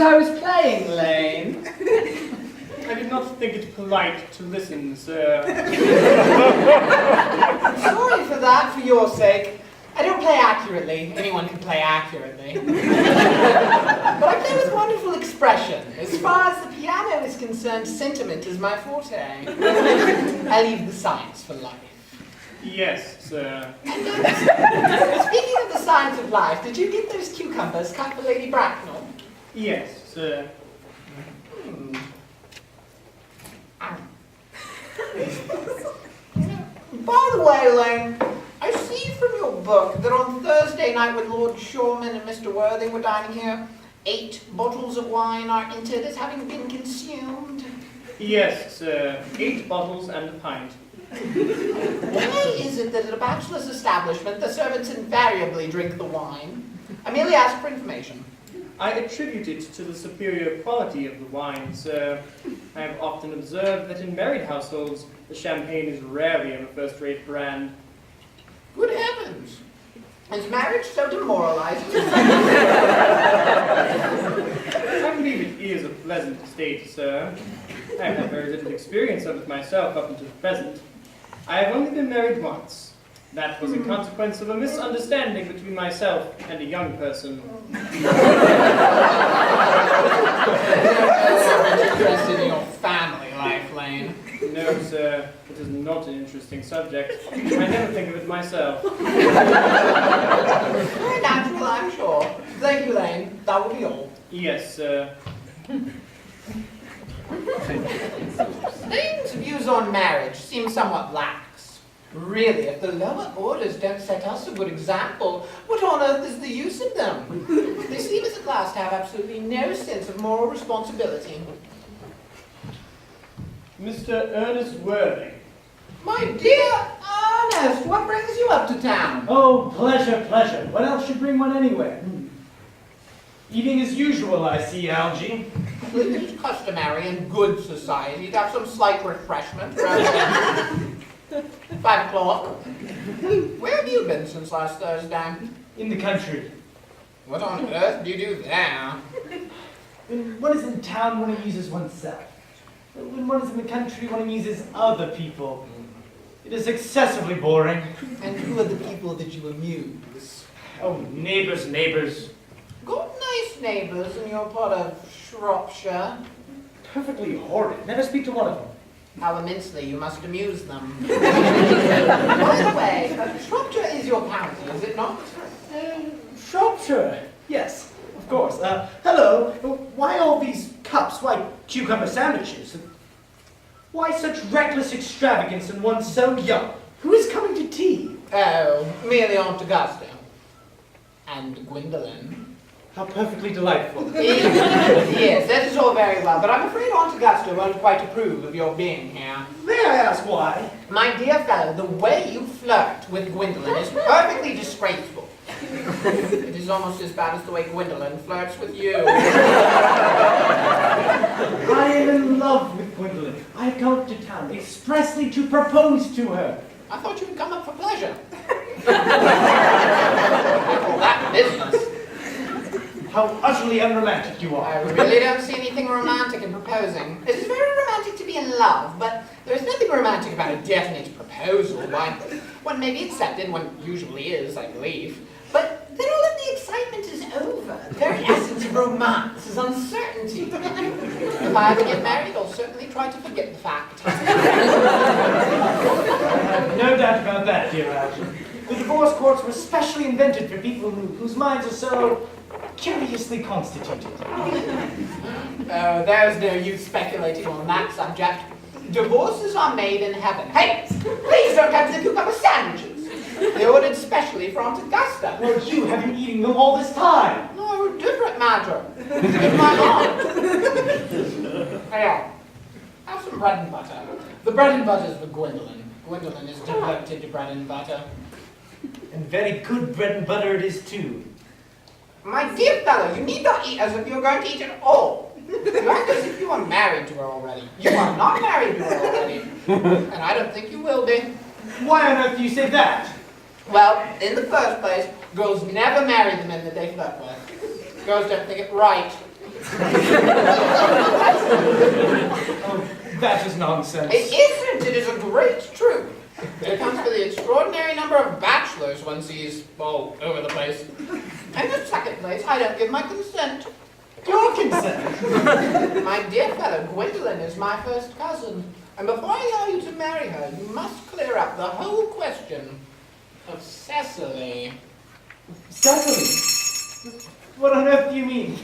I was playing, Lane. I did not think it polite to listen, sir. Sorry for that, for your sake. I don't play accurately. Anyone can play accurately. But I play with wonderful expression. As far as the piano is concerned, sentiment is my forte. I leave the science for life. Yes, sir. Speaking of the science of life, did you get those cucumbers cut for Lady Bracknell? Yes, sir. By the way, Lane, I see from your book that on Thursday night when Lord Shoreman and Mr. Worthing were dining here, 8 bottles of wine are entered as having been consumed. Yes, sir. 8 bottles and a pint. Why is it that at a bachelor's establishment the servants invariably drink the wine? I merely ask for information. I attribute it to the superior quality of the wine, sir. I have often observed that in married households, the champagne is rarely of a first-rate brand. Good heavens! Is marriage so demoralizing? I believe it is a pleasant state, sir. I have had very little experience of it myself up until the present. I have only been married once. That was a consequence of a misunderstanding between myself and a young person. I'm interested in your family life, Lane. No, sir. It is not an interesting subject. I never think of it myself. Very natural, I'm sure. Thank you, Lane. That will be all. Yes, sir. Lane's views on marriage seem somewhat lax. Really, if the lower orders don't set us a good example, what on earth is the use of them? They seem as a class to have absolutely no sense of moral responsibility. Mr. Ernest Worthing. My dear Earnest, what brings you up to town? Oh, pleasure, pleasure. What else should bring one anywhere? Eating as usual, I see, Algy. It is customary in good society to have some slight refreshment. 5 o'clock. Where have you been since last Thursday? In the country. What on earth do you do there? When one is in town, one amuses oneself. When one is in the country, one amuses other people. It is excessively boring. And who are the people that you amuse? Oh, neighbors, neighbors. Got nice neighbours in your part of Shropshire. Perfectly horrid. Never speak to one of them. How immensely you must amuse them. By the way, Shropshire is your county, is it not? Shropshire. Yes, of course. Hello. Why all these cups? Why cucumber sandwiches? Why such reckless extravagance in one so young? Who is coming to tea? Oh, merely Aunt Augusta. And Gwendolen. How perfectly delightful. Yes, that is all very well, but I'm afraid Aunt Augusta won't quite approve of your being here. May I ask why? My dear fellow, the way you flirt with Gwendolen is perfectly disgraceful. It is almost as bad as the way Gwendolen flirts with you. I am in love with Gwendolen. I have come to town expressly to propose to her. I thought you had come up for pleasure. All that business. How utterly unromantic you are. I really don't see anything romantic in proposing. It is very romantic to be in love, but there is nothing romantic about a definite proposal. Why, one may be accepted, one usually is, I believe. But then all of the excitement is over. The very essence of romance is uncertainty. If I ever get married, I'll certainly try to forget the fact. No doubt about that, dear Algy. The divorce courts were specially invented for people whose minds are so curiously constituted. There's no use speculating on that subject. Divorces are made in heaven. Hey, please don't touch the cucumber sandwiches. They're ordered specially for Aunt Augusta. Well, you have been eating them all this time. No, different matter. It's my aunt. Here, have some bread and butter. The bread and butter is for Gwendolen. Gwendolen is devoted to bread and butter. And very good bread and butter it is, too. My dear fellow, you need not eat as if you're going to eat it all. You act as if you are married to her already. You are not married to her already. And I don't think you will be. Why on earth do you say that? Well, in the first place, girls never marry the men that they flirt with. Girls don't think it right. Oh, that is nonsense. It isn't. It is a great troupe. It accounts for the extraordinary number of bachelors one sees all over the place. And in second place, I don't give my consent. Your consent? My dear fellow, Gwendolyn is my first cousin. And before I allow you to marry her, you must clear up the whole question of Cecily. Cecily? What on earth do you mean?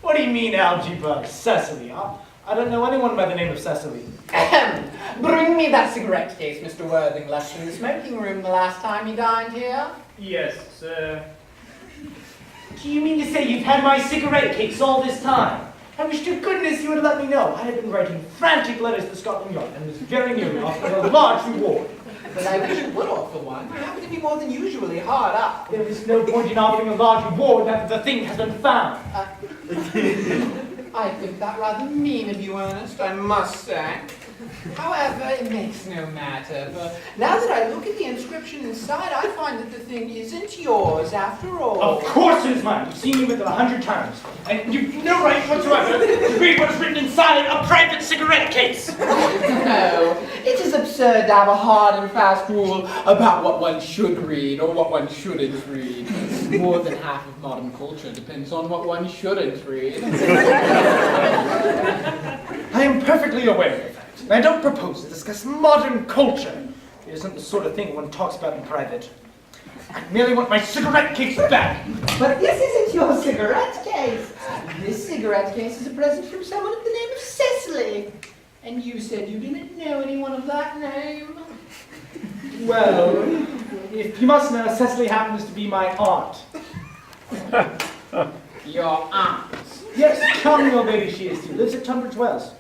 What do you mean, Algy by Cecily? I don't know anyone by the name of Cecily. Bring me that cigarette case Mr. Worthing left in the smoking room the last time he dined here. Yes, sir. Do you mean to say you've had my cigarette case all this time? I wish to goodness you would let me know. I have been writing frantic letters to Scotland Yard and was very nearly offered a large reward. But I wish you would offer one. You happen to be more than usually hard up. There is no point in offering a large reward now that the thing has been found. I think that rather mean of you, Ernest, I must say. However, it makes no matter, for now that I look at the inscription inside, I find that the thing isn't yours after all. Of course it is mine. You've seen me with it 100 times. And you've no right whatsoever to read what is written inside a private cigarette case. No, it is absurd to have a hard and fast rule about what one should read or what one shouldn't read. More than half of modern culture depends on what one shouldn't read. I am perfectly aware of that. And I don't propose to discuss modern culture. It isn't the sort of thing one talks about in private. I merely want my cigarette case back. But this isn't your cigarette case. This cigarette case is a present from someone of the name of Cecily. And you said you didn't know anyone of that name. Well, if you must know, Cecily happens to be my aunt. Your aunt? Yes, charming old lady she is. She lives at Tunbridge Wells.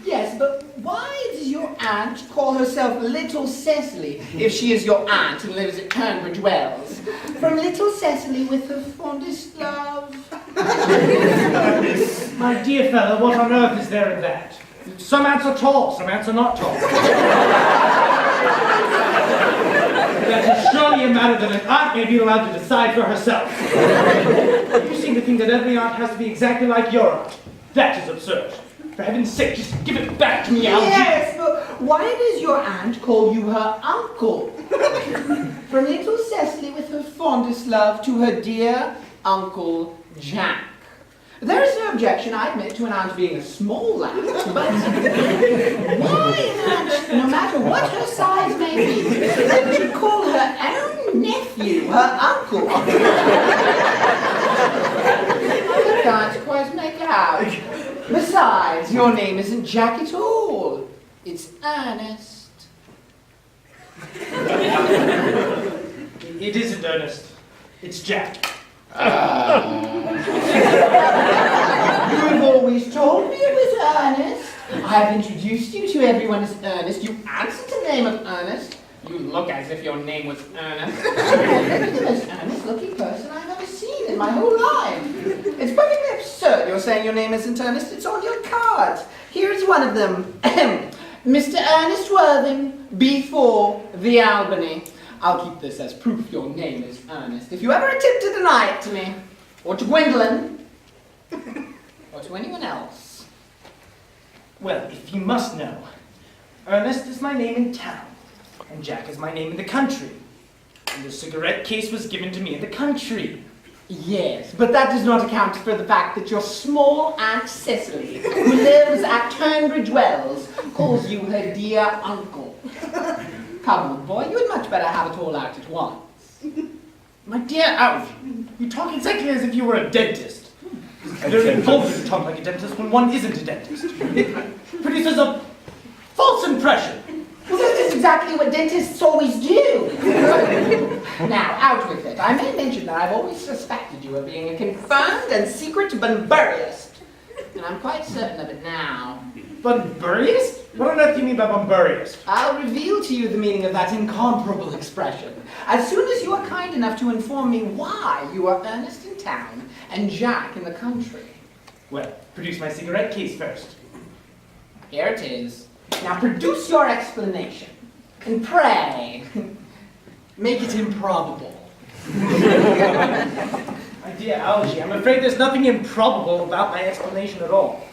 Yes, but why does your aunt call herself Little Cecily if she is your aunt and lives at Tunbridge Wells? From Little Cecily with her fondest love. My dear fellow, what on earth is there in that? Some ants are tall, some ants are not tall. That is surely a matter that an aunt may be allowed to decide for herself. You seem to think that every aunt has to be exactly like your aunt. That is absurd. For heaven's sake, just give it back to me, Algy. Yes, but why does your aunt call you her uncle? From Little Cecily with her fondest love to her dear Uncle Jack. There is no objection, I admit, to an aunt being a small aunt, but why an aunt, no matter what her size may be, should call her own nephew her uncle? I can't quite make out. Besides, your name isn't Jack at all. It's Earnest. It isn't Ernest. It's Jack. You've always told me it was Earnest. I have introduced you to everyone as Earnest. You answer to the name of Earnest. You look as if your name was Earnest. You're the most earnest-looking person I've ever seen in my whole life. It's perfectly absurd you're saying your name isn't Earnest. It's on your cards. Here's one of them. Mr. Ernest Worthing, B4, The Albany. I'll keep this as proof your name is Earnest. If you ever attempt to deny it to me, or to Gwendolyn, or to anyone else. Well, if you must know, Ernest is my name in town, and Jack is my name in the country. And the cigarette case was given to me in the country. Yes, but that does not account for the fact that your small Aunt Cecily, who lives at Tunbridge Wells, calls you her dear uncle. Come on, boy, you had much better have it all out at once. My dear Alf, you talk exactly as if you were a dentist. It's very vulgar to talk like a dentist when one isn't a dentist. It produces a false impression. Well, that is exactly what dentists always do. Now, out with it. I may mention that I've always suspected you of being a confirmed and secret Bunburyist. And I'm quite certain of it now. Bunburyist? What on earth do you mean by Bunburyist? I'll reveal to you the meaning of that incomparable expression as soon as you are kind enough to inform me why you are Ernest in town and Jack in the country. Well, produce my cigarette case first. Here it is. Now produce your explanation, and pray, make it improbable. My dear Algy, I'm afraid there's nothing improbable about my explanation at all.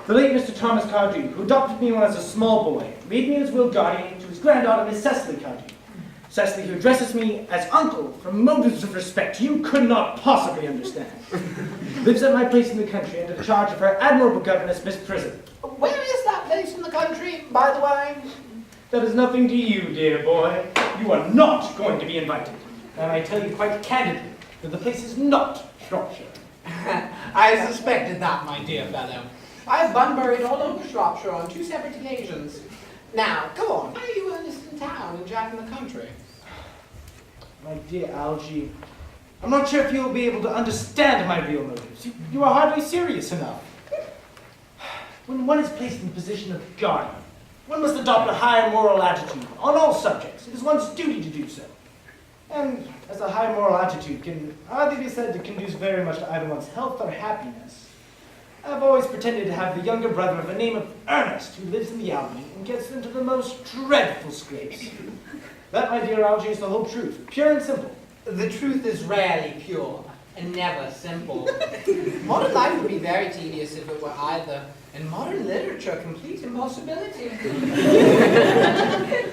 The late Mr. Thomas Cardew, who adopted me when I was a small boy, made me his will guardian to his granddaughter, Miss Cecily Cardew. Cecily, who addresses me as uncle from motives of respect you could not possibly understand. Lives at my place in the country under charge of her admirable governess, Miss Prison. Where is that place in the country, by the way? That is nothing to you, dear boy. You are not going to be invited. And I tell you quite candidly that the place is not Shropshire. I suspected that, my dear fellow. I've Bunburied all over Shropshire on 2 separate occasions. Now, go on. Why are you Ernest in town and Jack in the country? My dear Algy, I'm not sure if you'll be able to understand my real motives. You are hardly serious enough. When one is placed in the position of guardian, one must adopt a higher moral attitude on all subjects. It is one's duty to do so. And as a high moral attitude can hardly be said to conduce very much to either one's health or happiness, I've always pretended to have the younger brother of the name of Earnest, who lives in the Albany and gets into the most dreadful scrapes. That, my dear Algy, is the whole truth, pure and simple. The truth is rarely pure and never simple. Modern life would be very tedious if it were either, and modern literature a complete impossibility.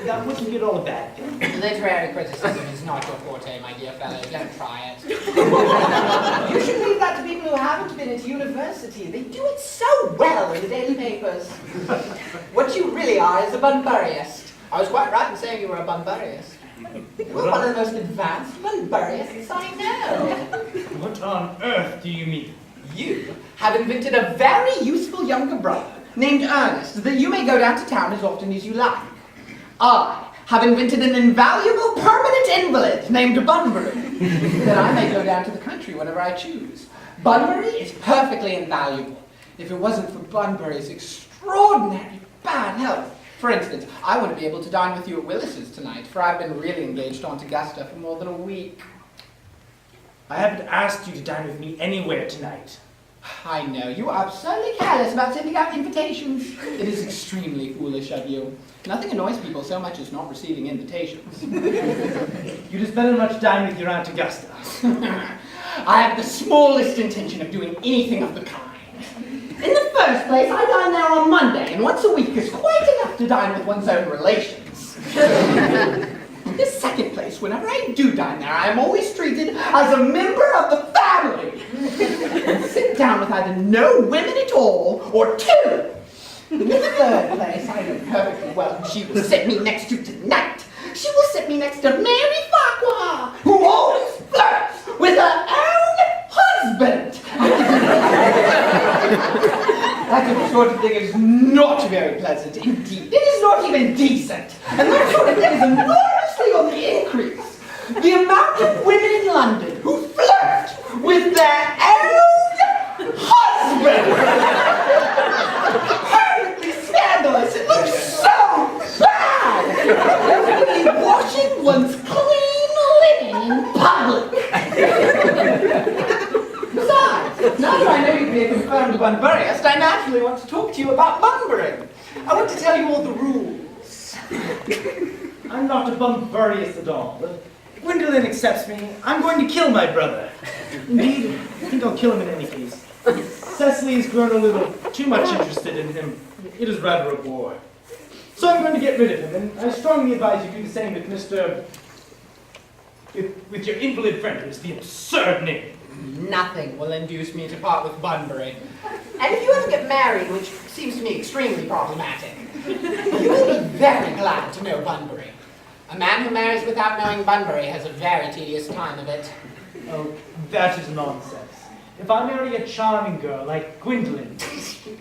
That wouldn't be at all a bad thing. Literary criticism is not your forte, my dear fellow. Don't try it. You should leave that to people who haven't been at university. They do it so well in the daily papers. What you really are is a Bunburyist. I was quite right in saying you were a Bunburyist. You were one of the most advanced Bunburyists I know. What on earth do you mean? You have invented a very useful younger brother named Earnest that you may go down to town as often as you like. I have invented an invaluable permanent invalid named Bunbury that I may go down to the country whenever I choose. Bunbury is perfectly invaluable. If it wasn't for Bunbury's extraordinary bad health. For instance, I wouldn't be able to dine with you at Willis's tonight, for I've been really engaged on to Augusta for more than a week. I haven't asked you to dine with me anywhere tonight. I know, you are absurdly careless about sending out invitations. It is extremely foolish of you. Nothing annoys people so much as not receiving invitations. You just better not dine with your Aunt Augusta. I have the smallest intention of doing anything of the kind. In the first place, I dine there on Monday, and once a week is quite enough to dine with one's own relations. In the second place, whenever I do dine there, I am always treated as a member of the family. And sit down with either no women at all, or 2. In the third place, I know perfectly well who she will sit me next to tonight. She will sit me next to Mary Farquhar, who always flirts with her own husband. That sort of thing is not very pleasant indeed. It is not even decent. And that sort of thing is enormously on the increase. The amount of women in London who flirt with their own husband. Perfectly scandalous. It looks so bad. Everybody washing one's clean linen in public. Besides, now that I know you'd be a confirmed Bunburyist, I naturally want to talk to you about Bunbury. I want to tell you all the rules. I'm not a Bunburyist at all, but if Gwendolyn accepts me, I'm going to kill my brother. Indeed, I think I'll kill him in any case. Cecily has grown a little too much interested in him. It is rather a bore. So I'm going to get rid of him, and I strongly advise you do the same with with your invalid friend, who is the absurd name. Nothing will induce me to part with Bunbury. And if you ever get married, which seems to me extremely problematic, you will be very glad to know Bunbury. A man who marries without knowing Bunbury has a very tedious time of it. Oh, that is nonsense. If I marry a charming girl like Gwendolyn,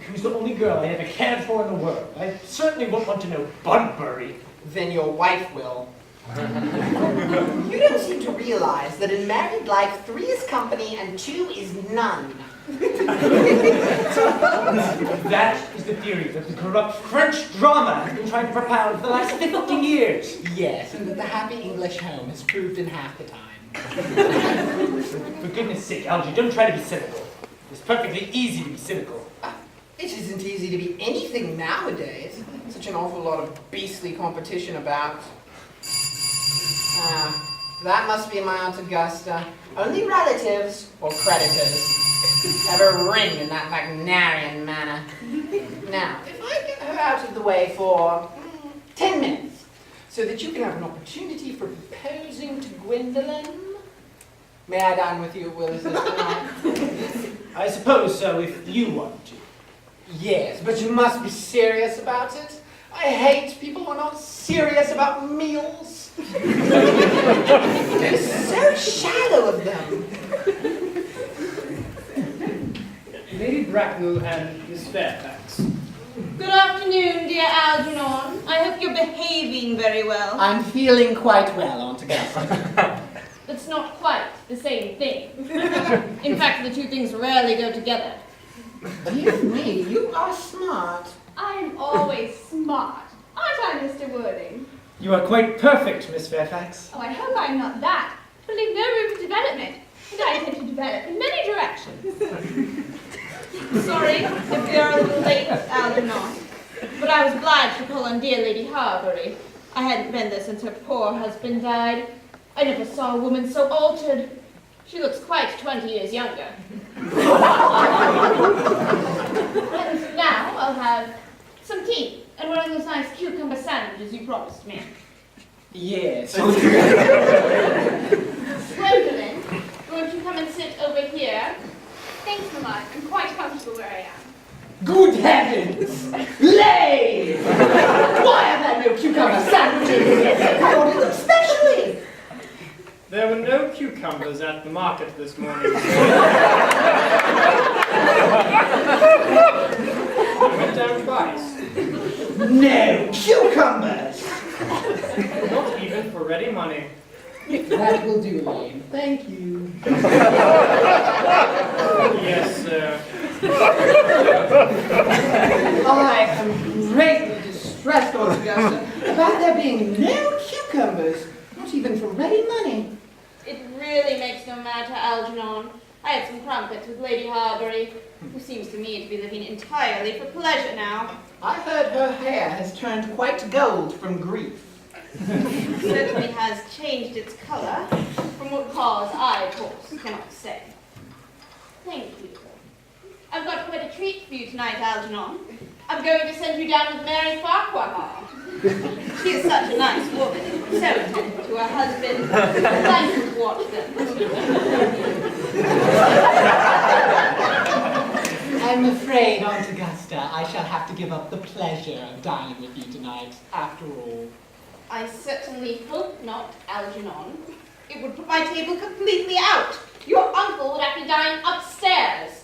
who's the only girl I ever cared for in the world, I certainly won't want to know Bunbury. Then your wife will. You don't seem to realize that in married life, 3 is company and 2 is none. That is the theory that the corrupt French drama has been trying to propound for the last 50 years. Yes, and that the happy English home has proved in half the time. For goodness sake, Algy, don't try to be cynical. It's perfectly easy to be cynical. It isn't easy to be anything nowadays. Such an awful lot of beastly competition about. That must be my Aunt Augusta. Only relatives or creditors ever ring in that Wagnerian manner. Now, if I get her out of the way for 10 minutes, so that you can have an opportunity for proposing to Gwendolyn, may I dine with you, Willis, tonight? I suppose so, if you want to. Yes, but you must be serious about it. I hate people who are not serious about meals. It's so shallow of them. Lady Bracknell and Miss Fairfax. Good afternoon, dear Algernon. I hope you're behaving very well. I'm feeling quite well, Aunt Augusta. That's not quite the same thing. In fact, the two things rarely go together. Dear me, you are smart. I'm always smart. Aren't I, Mr. Worthing? You are quite perfect, Miss Fairfax. Oh, I hope I'm not that. I leave no room for development, and I intend to develop in many directions. Sorry if we are a little late, Algernon, but I was obliged to call on dear Lady Harbury. I hadn't been there since her poor husband died. I never saw a woman so altered. She looks quite 20 years younger. And now I'll have some tea and one of those nice cucumber sandwiches you promised me. Yes. Gwendolyn, won't you come and sit over here? Thanks, Mamma. I'm quite comfortable where I am. Good heavens! Lay! Why have there no cucumber sandwiches? I ordered them specially! There were no cucumbers at the market this morning. I went down twice. No cucumbers! Not even for ready money. That will do, Elaine. Thank you. Yes, sir. I am greatly distressed, Aunt Augusta, about there being no cucumbers, not even for ready money. It really makes no matter, Algernon. I had some crumpets with Lady Harbury, who seems to me to be living entirely for pleasure now. I heard her hair has turned quite gold from grief. Certainly has changed its colour, from what cause I, of course, cannot say. Thank you. I've got quite a treat for you tonight, Algernon. I'm going to send you down with Mary Farquhar. She is such a nice woman, so attentive to her husband. Thank you to watch them. I'm afraid, Aunt Augusta, I shall have to give up the pleasure of dining with you tonight, after all. I certainly hope not, Algernon. It would put my table completely out. Your uncle would have to dine upstairs.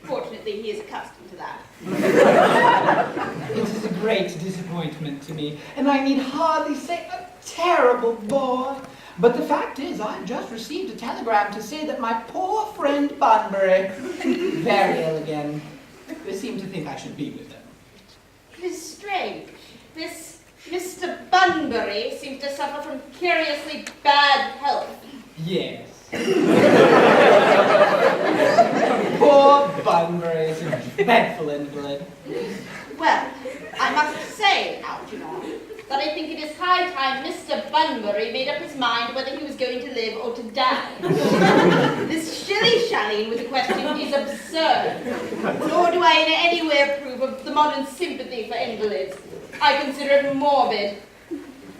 Fortunately, he is accustomed to that. It is a great disappointment to me, and I need hardly say a terrible bore. But the fact is, I've just received a telegram to say that my poor friend Bunbury, very ill again. They seem to think I should be with them. It is strange. This Mr. Bunbury seems to suffer from curiously bad health. Yes. Poor Bunbury is a dreadful invalid. Well, I must say, Algernon, that I think it is high time Mr. Bunbury made up his mind whether he was going to live or to die. This shilly-shallying with the question is absurd. Nor do I in any way approve of the modern sympathy for invalids. I consider it morbid.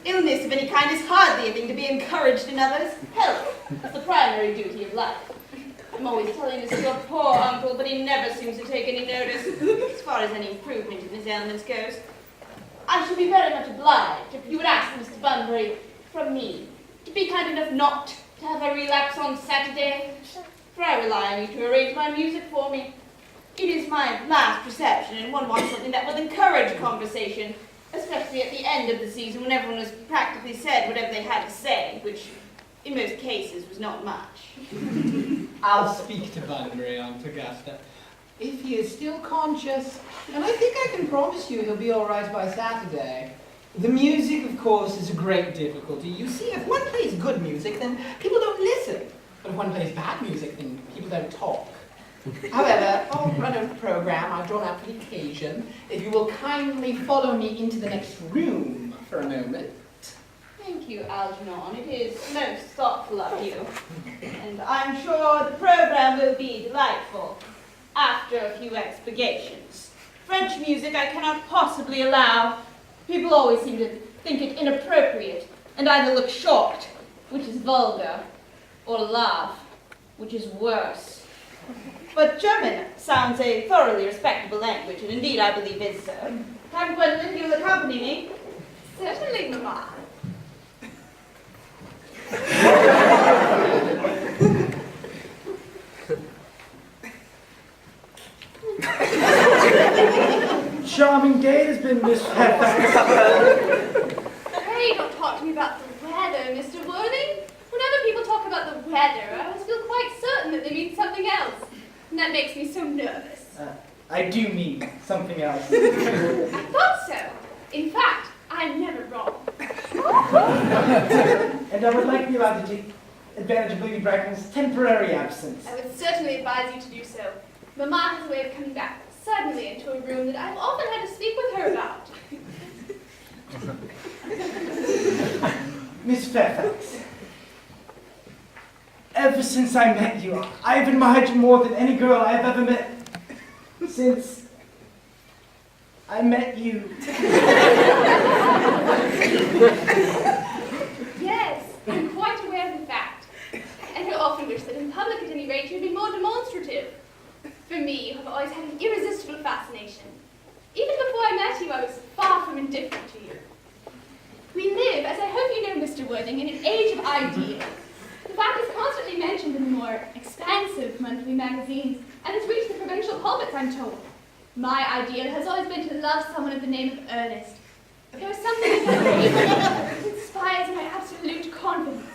Illness of any kind is hardly a thing to be encouraged in others. Health is the primary duty of life. I'm always telling this to your poor uncle, but he never seems to take any notice, as far as any improvement in his ailments goes. I should be very much obliged if you would ask Mr. Bunbury, from me, to be kind enough not to have a relapse on Saturday, for I rely on you to arrange my music for me. It is my last reception, and one wants something that will encourage conversation, especially at the end of the season when everyone has practically said whatever they had to say, which in most cases was not much. I'll speak to Bunbury, Aunt Augusta. If he is still conscious, and I think I can promise you he'll be all right by Saturday. The music, of course, is a great difficulty. You see, if one plays good music, then people don't listen. But if one plays bad music, then people don't talk. However, I'll run a program I've drawn out for the occasion. If you will kindly follow me into the next room for a moment. Thank you, Algernon. It is most thoughtful of you. And I'm sure the program will be delightful after a few expurgations. French music I cannot possibly allow. People always seem to think it inappropriate and either look shocked, which is vulgar, or laugh, which is worse. But German sounds a thoroughly respectable language, and indeed I believe is so. Count Gwendolyn, you will accompany me? Certainly, Mamma. Charming day has been, Miss Fairfax. Pray don't talk to me about the weather, Mr. Worthing. Whenever people talk about the weather, I always feel quite certain that they mean something else. And that makes me so nervous. I do mean something else. I thought so. In fact, I'm never wrong. And I would like you all to take advantage of Lady Bracknell's temporary absence. I would certainly advise you to do so. Mamma has a way of coming back suddenly into a room that I've often had to speak with her about. Miss Fairfax, ever since I met you, I've admired you more than any girl I've ever met. Since I met you. Yes, I'm quite aware of the fact. And I often wish that in public at any rate you'd be more demonstrative. For me, you have always had an irresistible fascination. Even before I met you, I was far from indifferent to you. We live, as I hope you know, Mr. Worthing, in an age of ideals. The fact is constantly mentioned in the more expansive monthly magazines, and has reached the provincial pulpits, I'm told. My ideal has always been to love someone of the name of Earnest. There was something in that name that inspires my absolute confidence.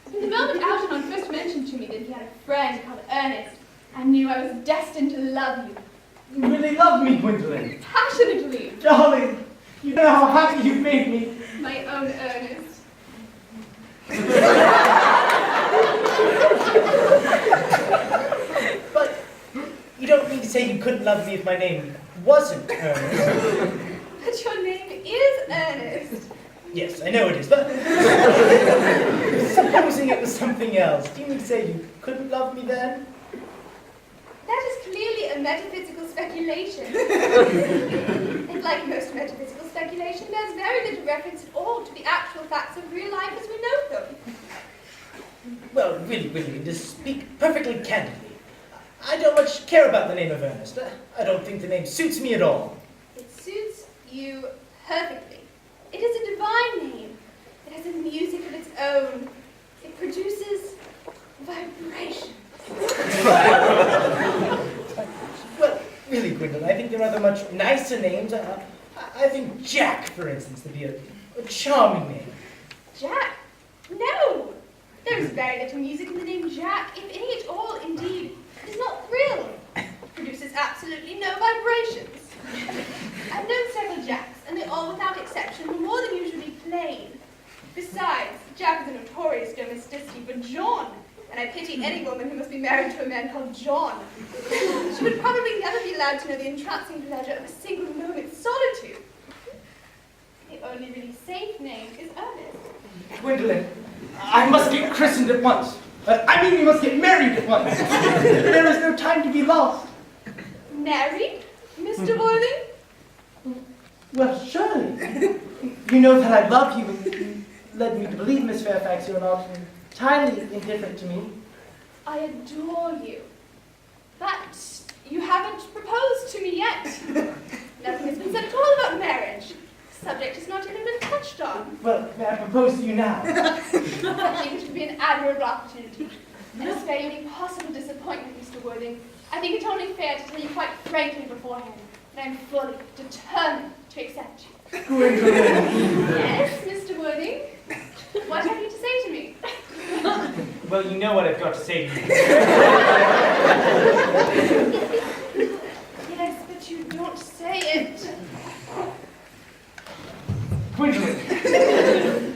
From the moment Algernon first mentioned to me that he had a friend called Earnest, I knew I was destined to love you. You really love me, Gwendolyn. Passionately. Darling, you know how happy you've made me. My own Earnest. But you don't mean to say you couldn't love me if my name wasn't Ernest. But your name is Earnest. Yes, I know it is, but supposing it was something else, do you mean to say you couldn't love me then? That is clearly a metaphysical speculation. And like most metaphysical speculation, there's very little reference at all to the actual facts of real life as we know them. Well, really, to speak perfectly candidly, I don't much care about the name of Ernest. I don't think the name suits me at all. It suits you perfectly. It is a divine name. It has a music of its own. It produces vibrations. Well, really, Gwendolyn, I think there are other much nicer names. I think Jack, for instance, would be a charming name. Jack? No! There is very little music in the name Jack, if any at all, indeed. It is not thrilling. It produces absolutely no vibrations. I've known several Jacks, and they all, without exception, were more than usually plain. Besides, Jack is a notorious domesticity for John, and I pity any woman who must be married to a man called John. She would probably never be allowed to know the entrancing pleasure of a single moment's solitude. The only really safe name is Ernest. Gwendolyn, I must get christened at once. I mean, we must get married at once. There is no time to be lost. Married, Mr. Worthing? Well, surely. You know that I love you, and you led me to believe, Miss Fairfax, you're not entirely indifferent to me. I adore you. But you haven't proposed to me yet. Nothing has been said at all about marriage. The subject has not even been touched on. Well, may I propose to you now? I think it would be an admirable opportunity. And to spare you any possible disappointment, Mr. Worthing, I think it only fair to tell you quite frankly beforehand that I'm fully determined to accept you. Gwendolyn. Yes, Mr. Worthing? What have you to say to me? Well, you know what I've got to say to you. Yes, but you don't say it. Gwendolyn,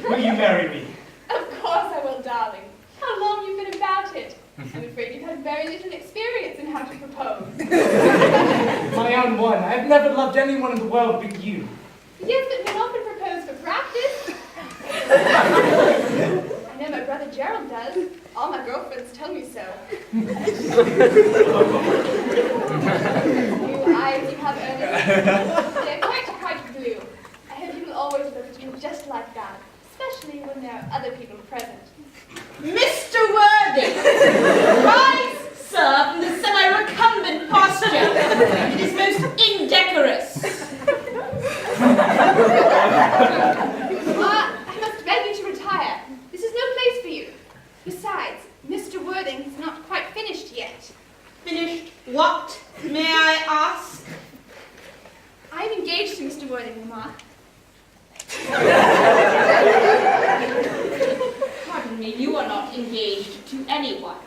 will you marry me? Of course I will, darling. How long you've been about it? I'm afraid you've had very little experience in how to propose. My own one. I've never loved anyone in the world but you. Yes, but men often propose for practice. I know my brother Gerald does. All my girlfriends tell me so. New eyes you have, Ernest. They're quite blue. I hope you will always look at you just like that, especially when there are other people present. Mr. Worthy! Rise, sir, from the semi-recumbent posture. It is most indecorous. I must beg you to retire. This is no place for you. Besides, Mr. Worthing is not quite finished yet. Finished what, may I ask? I am engaged to Mr. Worthing, Mamma. Pardon me, you are not engaged to anyone.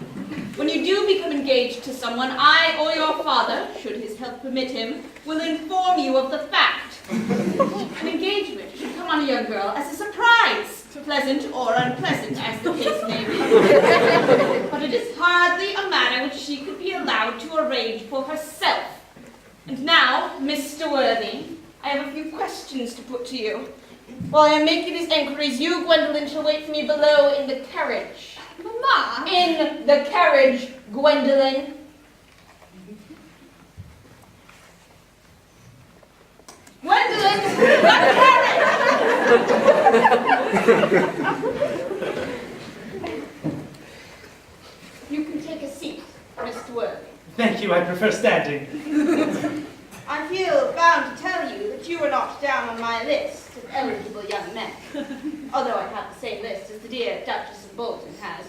When you do become engaged to someone, I or your father, should his health permit him, will inform you of the fact. An engagement should come on a young girl as a surprise, pleasant or unpleasant as the case may be. But it is hardly a matter which she could be allowed to arrange for herself. And now, Mr. Worthy, I have a few questions to put to you. While I am making these inquiries, you, Gwendolen, shall wait for me below in the carriage. Mamma! In the carriage, Gwendolen. Gwendolen, the carriage! You can take a seat, Mr. Worthy. Thank you, I prefer standing. I feel bound to tell you that you are not down on my list of eligible young men. Although I have the same list as the dear Duchess of Bolton has.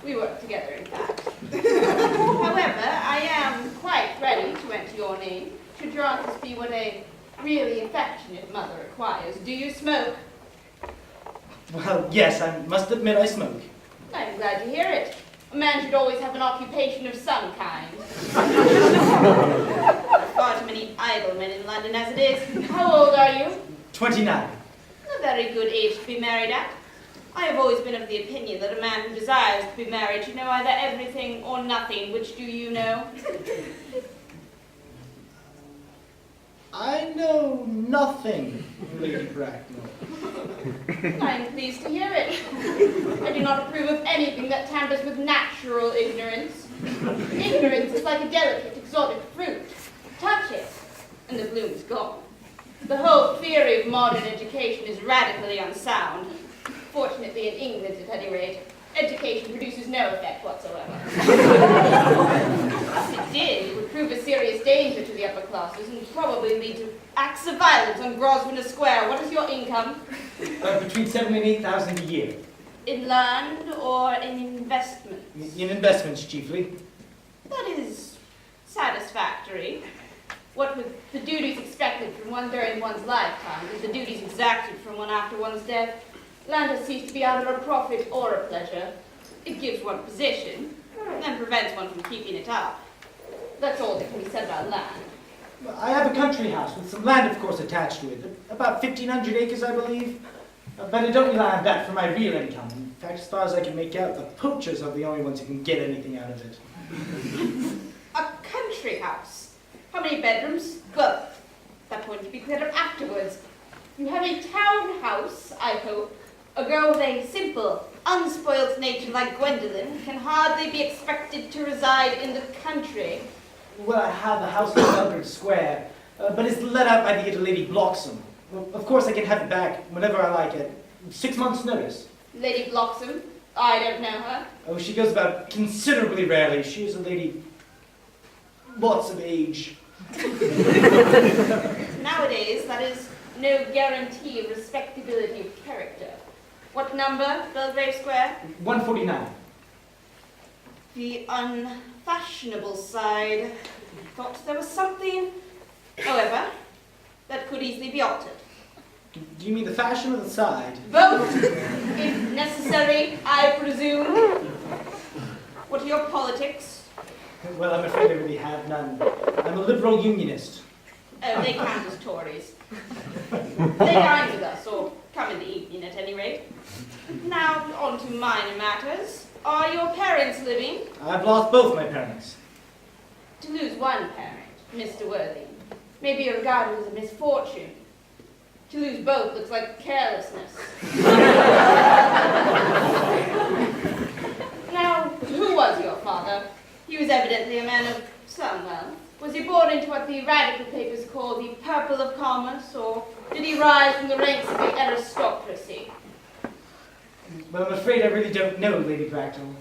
We work together, in fact. However, I am quite ready to enter your name, should your answers be what a really affectionate mother requires. Do you smoke? Well, yes, I must admit I smoke. I'm glad to hear it. A man should always have an occupation of some kind. Far too many idle men in London as it is. How old are you? 29. A very good age to be married at. I have always been of the opinion that a man who desires to be married should know either everything or nothing. Which do you know? I know nothing, Lady Bracknell. I am pleased to hear it. I do not approve of anything that tampers with natural ignorance. Ignorance is like a delicate, exotic fruit. Touch it, and the bloom is gone. The whole theory of modern education is radically unsound. Fortunately, in England, at any rate, education produces no effect whatsoever. If it did, it would prove a serious danger to the upper classes and probably lead to acts of violence on Grosvenor Square. What is your income? Between 7,000 and 8,000 a year. In land or in investments? In investments, chiefly. That is satisfactory. What with the duties expected from one during one's lifetime and the duties exacted from one after one's death, land has ceased to be either a profit or a pleasure. It gives one position, and prevents one from keeping it up. That's all that can be said about land. I have a country house with some land, of course, attached to it. About 1,500 acres, I believe. But I don't rely on that for my real income. In fact, as far as I can make out, the poachers are the only ones who can get anything out of it. A country house. How many bedrooms? Well, that point to be cleared up afterwards. You have a town house, I hope. A girl with a simple, unspoiled nature like Gwendolen can hardly be expected to reside in the country. Well, I have a house in Belgrade Square, but it's let out by the Lady Bloxham. Well, of course, I can have it back whenever I like it. 6 months' notice. Lady Bloxham? I don't know her. Oh, she goes about considerably rarely. She is a lady lots of age. Nowadays, that is no guarantee of respectability of character. What number, Belgrave Square? 149. The unfashionable side. Thought there was something, however, that could easily be altered. Do you mean the fashion or the side? Both, if necessary, I presume. What are your politics? Well, I'm afraid I really have none. I'm a liberal unionist. Oh, they count as Tories. They dine with us, or come in the evening at any rate. Now, on to minor matters. Are your parents living? I've lost both my parents. To lose one parent, Mr. Worthing, may be regarded as a misfortune. To lose both looks like carelessness. Now, who was your father? He was evidently a man of some wealth. Was he born into what the radical papers call the purple of commerce, or did he rise from the ranks of the aristocracy? Well, I'm afraid I really don't know, Lady Bracknell.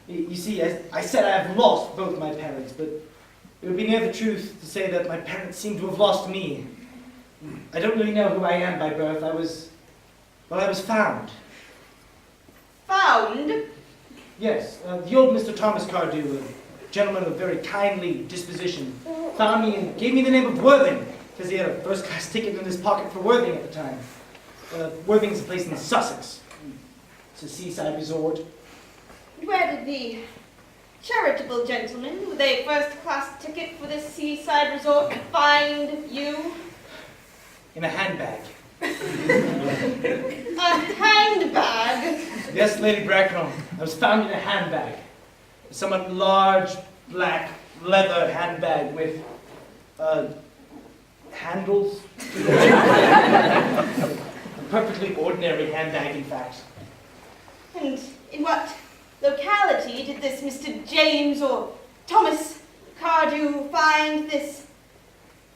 You see, I said I have lost both my parents, but it would be near the truth to say that my parents seem to have lost me. I don't really know who I am by birth. I was found. Found? Yes, the old Mr. Thomas Cardew, a gentleman of very kindly disposition, found me and gave me the name of Worthing, because he had a first-class ticket in his pocket for Worthing at the time. Worthing's a place in Sussex. It's a seaside resort. Where did the charitable gentleman with a first-class ticket for this seaside resort find you? In a handbag. A handbag? Yes, Lady Bracknell, I was found in a handbag. A somewhat large, black, leather handbag with, handles. A perfectly ordinary handbag, in fact. And in what locality did this Mr. James or Thomas Cardew find this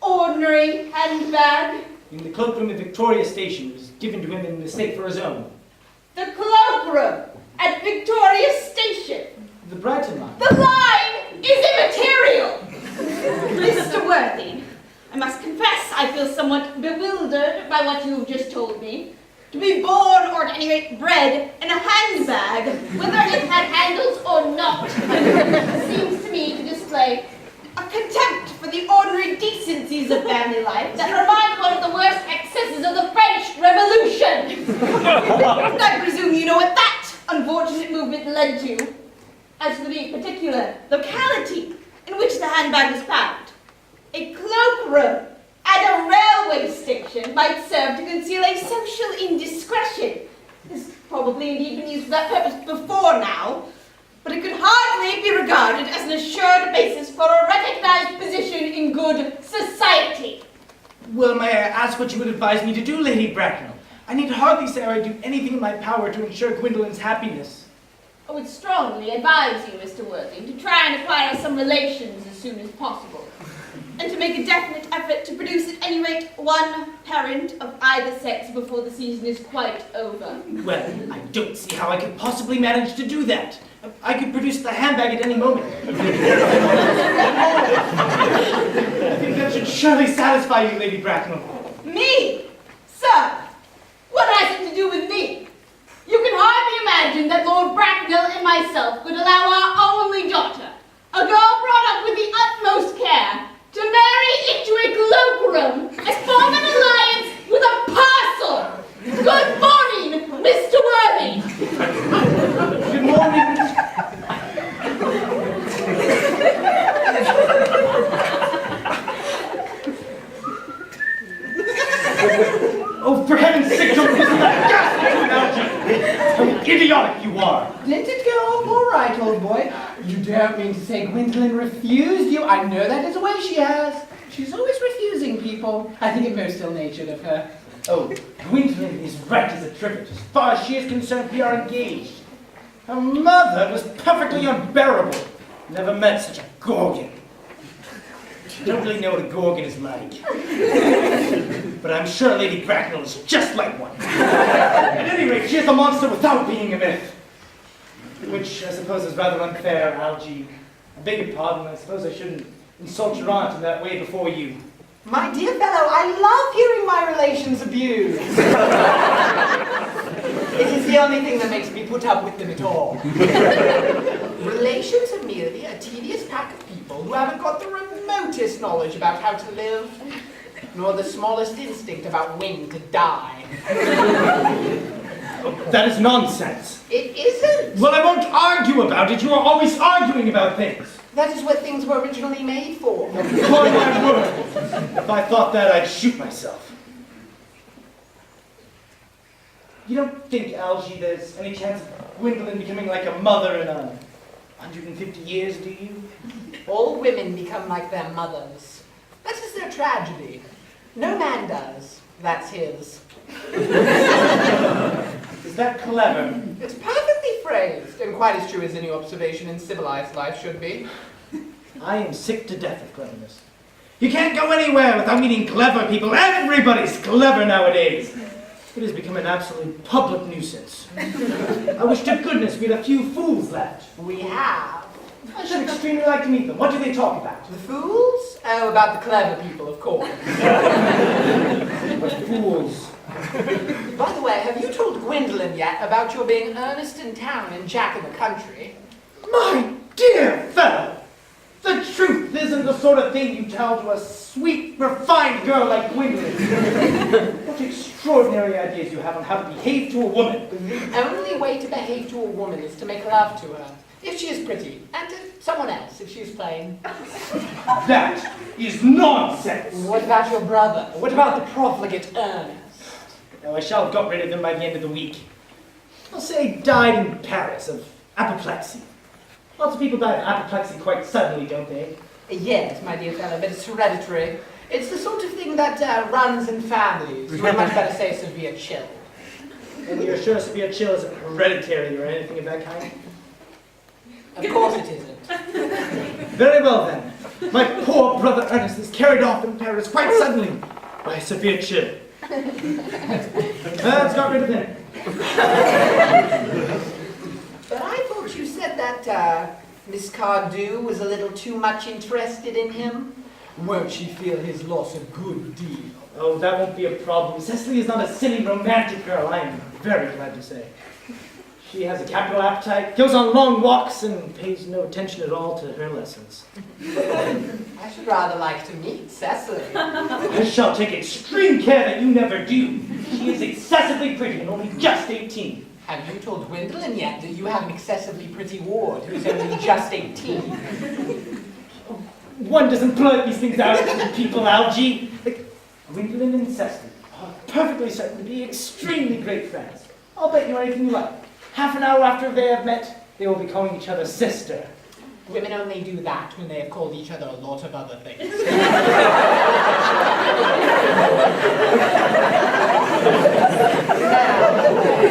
ordinary handbag? In the cloakroom at Victoria Station. It was given to him in mistake for his own. The cloakroom at Victoria Station. The Brighton line. The line is immaterial. Mr. Worthing, I must confess I feel somewhat bewildered by what you've just told me. To be born, or at any rate bred, in a handbag, whether it had handles or not, seems to me to display a contempt for the ordinary decencies of family life that remind one of the worst excesses of the French Revolution. I presume you know what that unfortunate movement led to. As for the particular locality in which the handbag was found, a cloakroom at a railway station might serve to conceal a social indiscretion. This has probably indeed been used for that purpose before now, but it could hardly be regarded as an assured basis for a recognized position in good society. Well, may I ask what you would advise me to do, Lady Bracknell? I need hardly say I would do anything in my power to ensure Gwendolyn's happiness. I would strongly advise you, Mr. Worthing, to try and acquire some relations as soon as possible, and to make a definite effort to produce at any rate one parent of either sex before the season is quite over. Well, I don't see how I could possibly manage to do that. I could produce the handbag at any moment. I think that should surely satisfy you, Lady Bracknell. Me? Sir? What has it to do with me? You can hardly imagine that Lord Bracknell and myself could allow our only daughter, a girl brought up with the utmost care, to marry into a cloakroom and form an alliance with a parcel. Good morning, Mr. Worthing. Good morning. Oh, for heaven's sake, don't listen to that ghastly analogy! How idiotic you are! Didn't it go off all right, old boy? You don't mean to say Gwendolyn refused you? I know that is a way she has. She's always refusing people. I think it most ill-natured of her. Oh, Gwendolyn is right as a trivet. As far as she is concerned, we are engaged. Her mother was perfectly unbearable. Never met such a gorgon. I don't really know what a gorgon is like. But I'm sure Lady Bracknell is just like one. At any rate, she is a monster without being a myth. Which I suppose is rather unfair, Algy. I beg your pardon, I suppose I shouldn't insult your aunt in that way before you. My dear fellow, I love hearing my relations abused. It is the only thing that makes me put up with them at all. Relations are merely a tedious pack of people who haven't got the remotest knowledge about how to live, nor the smallest instinct about when to die. That is nonsense. It isn't. Well, I won't argue about it. You are always arguing about things. That is what things were originally made for. Upon my word. If I thought that, I'd shoot myself. You don't think, Algy, there's any chance of Gwendolyn becoming like a mother in 150 years, do you? All women become like their mothers. That is their tragedy. No man does. That's his. Is that clever? It's perfectly phrased, and quite as true as any observation in civilized life should be. I am sick to death of cleverness. You can't go anywhere without meeting clever people. Everybody's clever nowadays. It has become an absolute public nuisance. I wish to goodness we had a few fools left. We have. I should extremely like to meet them. What do they talk about? The fools? Oh, about the clever people, of course. But fools. By the way, have you told Gwendolyn yet about your being Earnest in town and Jack in the country? My dear fellow! The truth isn't the sort of thing you tell to a sweet, refined girl like Gwendolyn. What extraordinary ideas you have on how to behave to a woman. The only way to behave to a woman is to make love to her, if she is pretty, and to someone else, if she is plain. That is nonsense! What about your brother? What about the profligate Earnest? Oh, I shall have got rid of him by the end of the week. I'll say he died in Paris of apoplexy. Lots of people die of apoplexy quite suddenly, don't they? Yes, my dear fellow, but it's hereditary. It's the sort of thing that runs in families. You might much better say severe chill. And you're sure severe chill isn't hereditary or anything of that kind? Of course it isn't. Very well then. My poor brother Ernest is carried off in Paris quite suddenly by a severe chill. Let's got rid of him. But I thought you said that Miss Cardew was a little too much interested in him. Won't she feel his loss a good deal? Oh, that won't be a problem. Cecily is not a silly, romantic girl, I am very glad to say. She has a capital appetite, goes on long walks, and pays no attention at all to her lessons. I should rather like to meet Cecily. I shall take extreme care that you never do. She is excessively pretty and only just 18. Have you told Gwendolyn yet that you have an excessively pretty ward who's only just 18? One doesn't blurt these things out to people, Algie. Gwendolyn and Cecily are perfectly certain to be extremely great friends. I'll bet you anything you like. Half an hour after they have met, they will be calling each other sister. Women only do that when they have called each other a lot of other things. Now,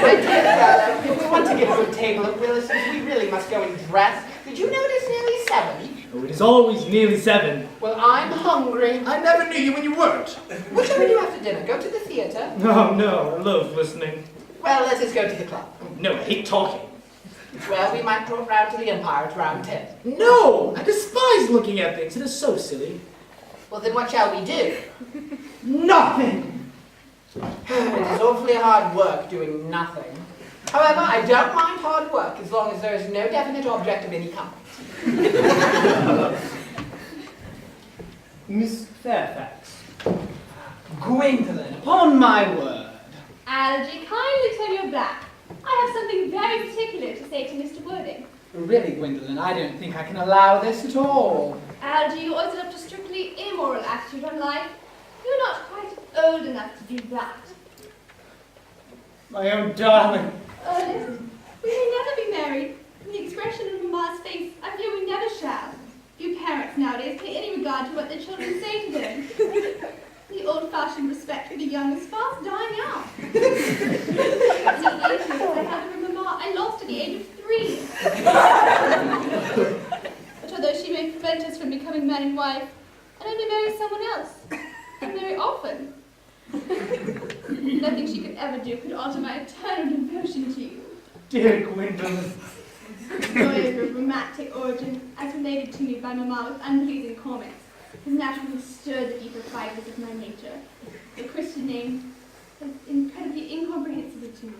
my dear fellow, if we want to get a good table at Willis's, we really must go and dress. Did you know it is nearly 7? Oh, it is always nearly 7. Well, I'm hungry. I never knew you when you weren't. What shall we do after dinner? Go to the theatre? No, I love listening. Well, let us go to the club. No, I hate talking. Well, we might drop round to the Empire at around 10. No, I despise looking at things. It is so silly. Well, then what shall we do? Nothing. It is awfully hard work doing nothing. However, I don't mind hard work as long as there is no definite object of any kind. Miss Fairfax. Gwendolyn, upon my word. Algie, kindly turn your back. I have something very particular to say to Mr. Worthing. Really, Gwendolyn, I don't think I can allow this at all. Algie, you always adopt a strictly immoral attitude on life. You're not quite old enough to do that. My own darling. Ernest, we may never be married. From the expression of Mamma's face, I fear we never shall. Few parents nowadays pay any regard to what their children say to them. The old-fashioned respect for the young is fast dying out. The influence I had over Mamma, I lost at the age of 3. But although she may prevent us from becoming man and wife, I'd only marry someone else, and very often. Nothing she could ever do could alter my eternal devotion to you. Dear Gwendolyn. The story of your romantic origin, as related to me by Mamma with unpleasing comments, has naturally stirred the deeper fibers of my nature. The Christian name is incredibly incomprehensible to me.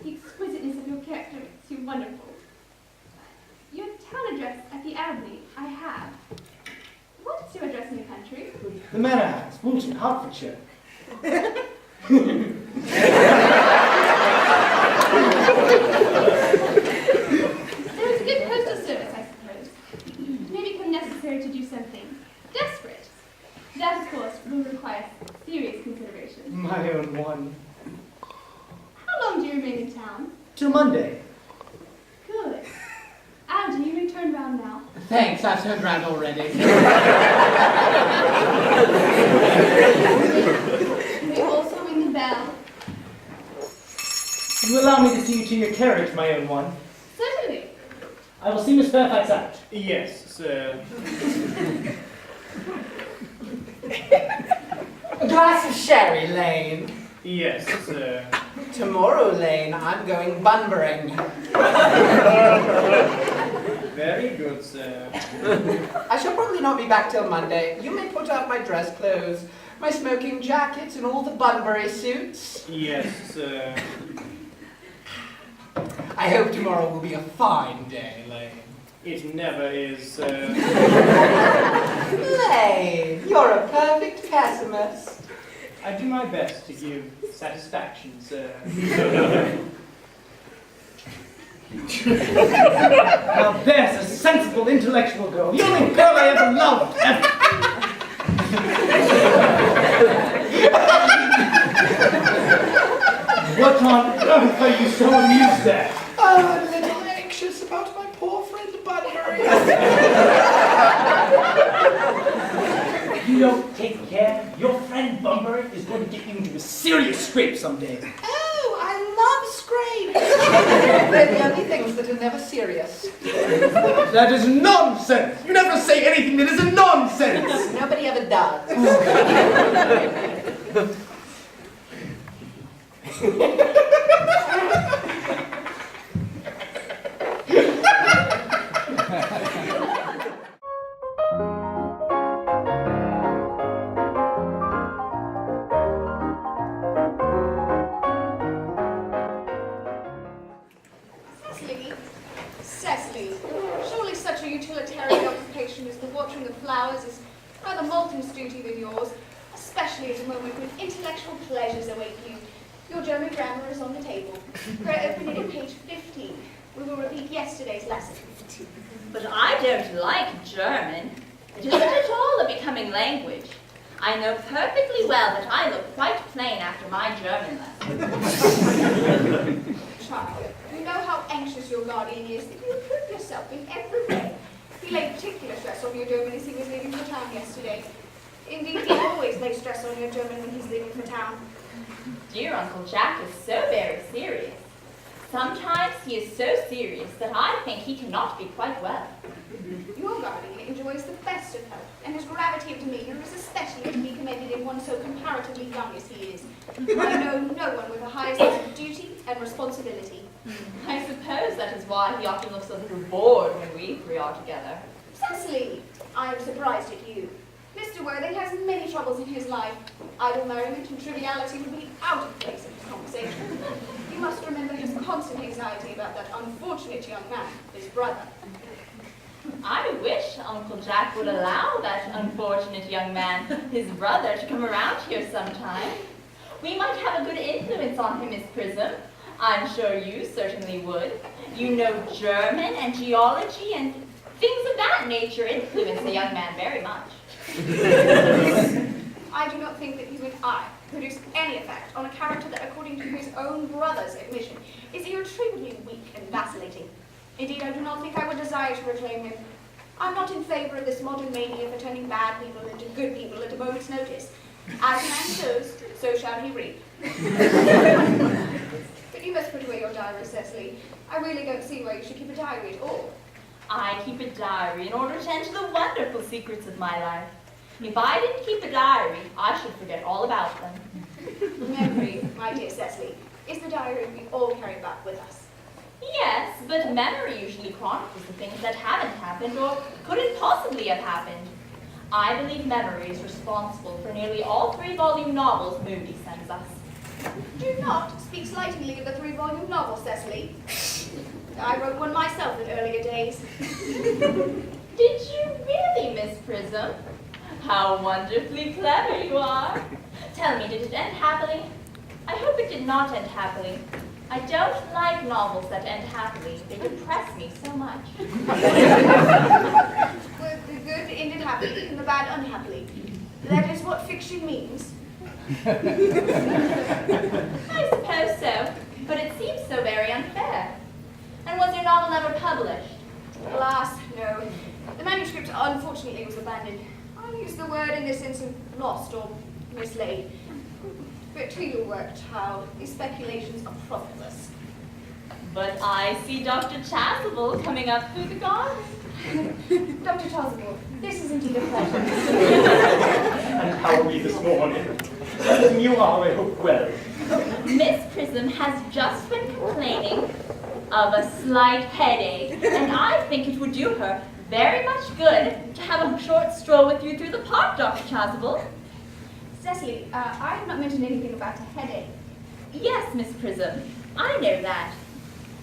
The exquisiteness of your character is too wonderful. Your town address at the Abbey, I have. What is your address in the country? The Manor House, Woolton, Hertfordshire. There is a good postal service, I suppose. It may become necessary to do something desperate. That, of course, will require serious consideration. My own one. How long do you remain in town? Till Monday. Good. Algie, you may turn round now. Thanks, I've turned round already. allow me to see you to your carriage, my own one? Certainly. I will see Miss Fairfax out. Yes, sir. A glass of sherry, Lane. Yes, sir. Tomorrow, Lane, I'm going bunburying. Very good, sir. I shall probably not be back till Monday. You may put up my dress clothes, my smoking jackets, and all the Bunbury suits. Yes, sir. I hope tomorrow will be a fine day, Lane. It never is, sir. Lane, you're a perfect pessimist. I do my best to give satisfaction, sir. Now there's a sensible, intellectual girl. The only girl I ever loved, ever. What on earth are you so amused at? I'm a little anxious about my poor friend Bunbury. You don't take care. Your friend Bunbury is going to get you into a serious scrape someday. Oh, I love scrapes. They're the only things that are never serious. That is nonsense. You never say anything that isn't nonsense. Nobody ever does. Cecily, surely such a utilitarian occupation as the watering of flowers is rather Malton's duty than yours, especially at a moment when intellectual pleasures await you. Your German grammar is on the table. We're opening at page 15. We will repeat yesterday's lesson. But I don't like German. It isn't at all a becoming language. I know perfectly well that I look quite plain after my German lesson. Child, you know how anxious your guardian is that you improve yourself in every way. He laid particular stress on your German as he was leaving for town yesterday. Indeed, he always lays stress on your German when he's leaving for town. Dear Uncle Jack is so very serious. Sometimes he is so serious that I think he cannot be quite well. Your guardian enjoys the best of health, and his gravity of demeanour is especially to be commended in one so comparatively young as he is. I know no one with a higher sense of duty and responsibility. I suppose that is why he often looks a little bored when we three are together. Cecily, I am surprised at you. Mr. Worthing has many troubles in his life. Idle merriment and triviality would be out of place in his conversation. You must remember his constant anxiety about that unfortunate young man, his brother. I wish Uncle Jack would allow that unfortunate young man, his brother, to come around here sometime. We might have a good influence on him, Miss Prism. I'm sure you certainly would. You know German and geology and things of that nature influence a young man very much. I do not think that you and I produce any effect on a character that, according to his own brother's admission, is irretrievably weak and vacillating. Indeed, I do not think I would desire to reclaim him. I'm not in favour of this modern mania for turning bad people into good people at a moment's notice. As a man sows, so shall he reap. But you must put away your diary, Cecily. I really don't see why you should keep a diary at all. I keep a diary in order to enter the wonderful secrets of my life. If I didn't keep a diary, I should forget all about them. Memory, my dear Cecily, is the diary we all carry back with us. Yes, but memory usually chronicles the things that haven't happened or couldn't possibly have happened. I believe memory is responsible for nearly all 3-volume novels Moody sends us. Do not speak slightingly of the 3-volume novel, Cecily. I wrote one myself in earlier days. Did you really, Miss Prism? How wonderfully clever you are. Tell me, did it end happily? I hope it did not end happily. I don't like novels that end happily. They depress me so much. Well, the good ended happily and the bad unhappily. That is what fiction means. I suppose so, but it seems so very unfair. And was your novel ever published? Alas, no. The manuscript unfortunately was abandoned. I use the word in this instance lost or mislaid. But to your work, child, these speculations are profitless. But I see Dr. Chasuble coming up through the garden. Dr. Chasuble, this is indeed a pleasure. And how are we this morning? You are, I hope, well. Miss Prism has just been complaining of a slight headache, and I think it would do her very much good to have a short stroll with you through the park, Dr. Chasuble. Cecily, I have not mentioned anything about a headache. Yes, Miss Prism, I know that.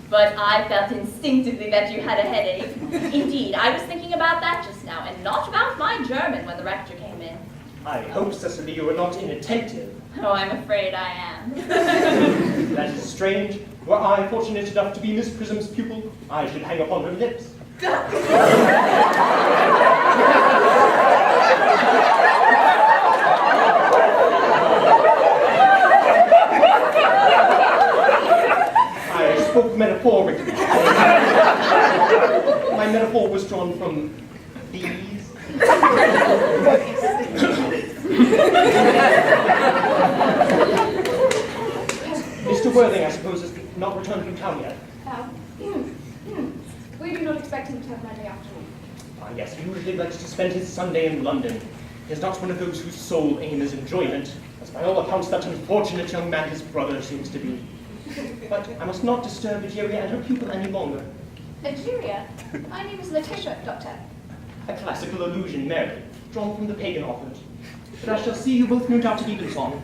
But I felt instinctively that you had a headache. Indeed, I was thinking about that just now, and not about my German when the rector came in. I hope, Cecily, you are not inattentive. Oh, I'm afraid I am. That is strange. Were I fortunate enough to be Miss Prism's pupil, I should hang upon her lips. I spoke metaphorically. My metaphor was drawn from bees. Mr. Worthing, I suppose, has not returned from town yet. We do not expect him to have Monday afternoon. Ah, yes, he usually likes to spend his Sunday in London. He is not one of those whose sole aim is enjoyment, as by all accounts that unfortunate young man his brother seems to be. But I must not disturb Egeria and her pupil any longer. Egeria? My name is Letitia, Doctor. A classical allusion, Mary, drawn from the pagan authors. But I shall see you both no doubt at evensong.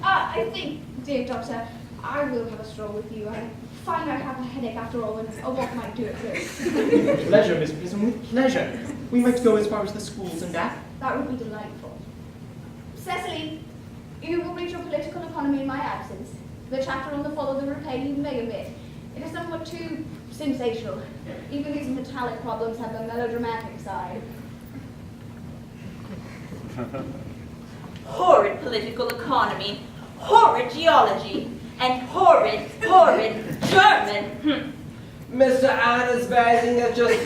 I think, dear Doctor, I will have a stroll with you. I find I have a headache after all, and a walk might do it good. With pleasure, Miss Prism, with pleasure. We might go as far as the schools and back. That would be delightful. Cecily, you will read your political economy in my absence. The chapter on the fall of the Rupee may omit. It is somewhat too sensational. Even these metallic problems have a melodramatic side. Horrid political economy, horrid geology, and horrid German. Mr. Ernest Worthing has just...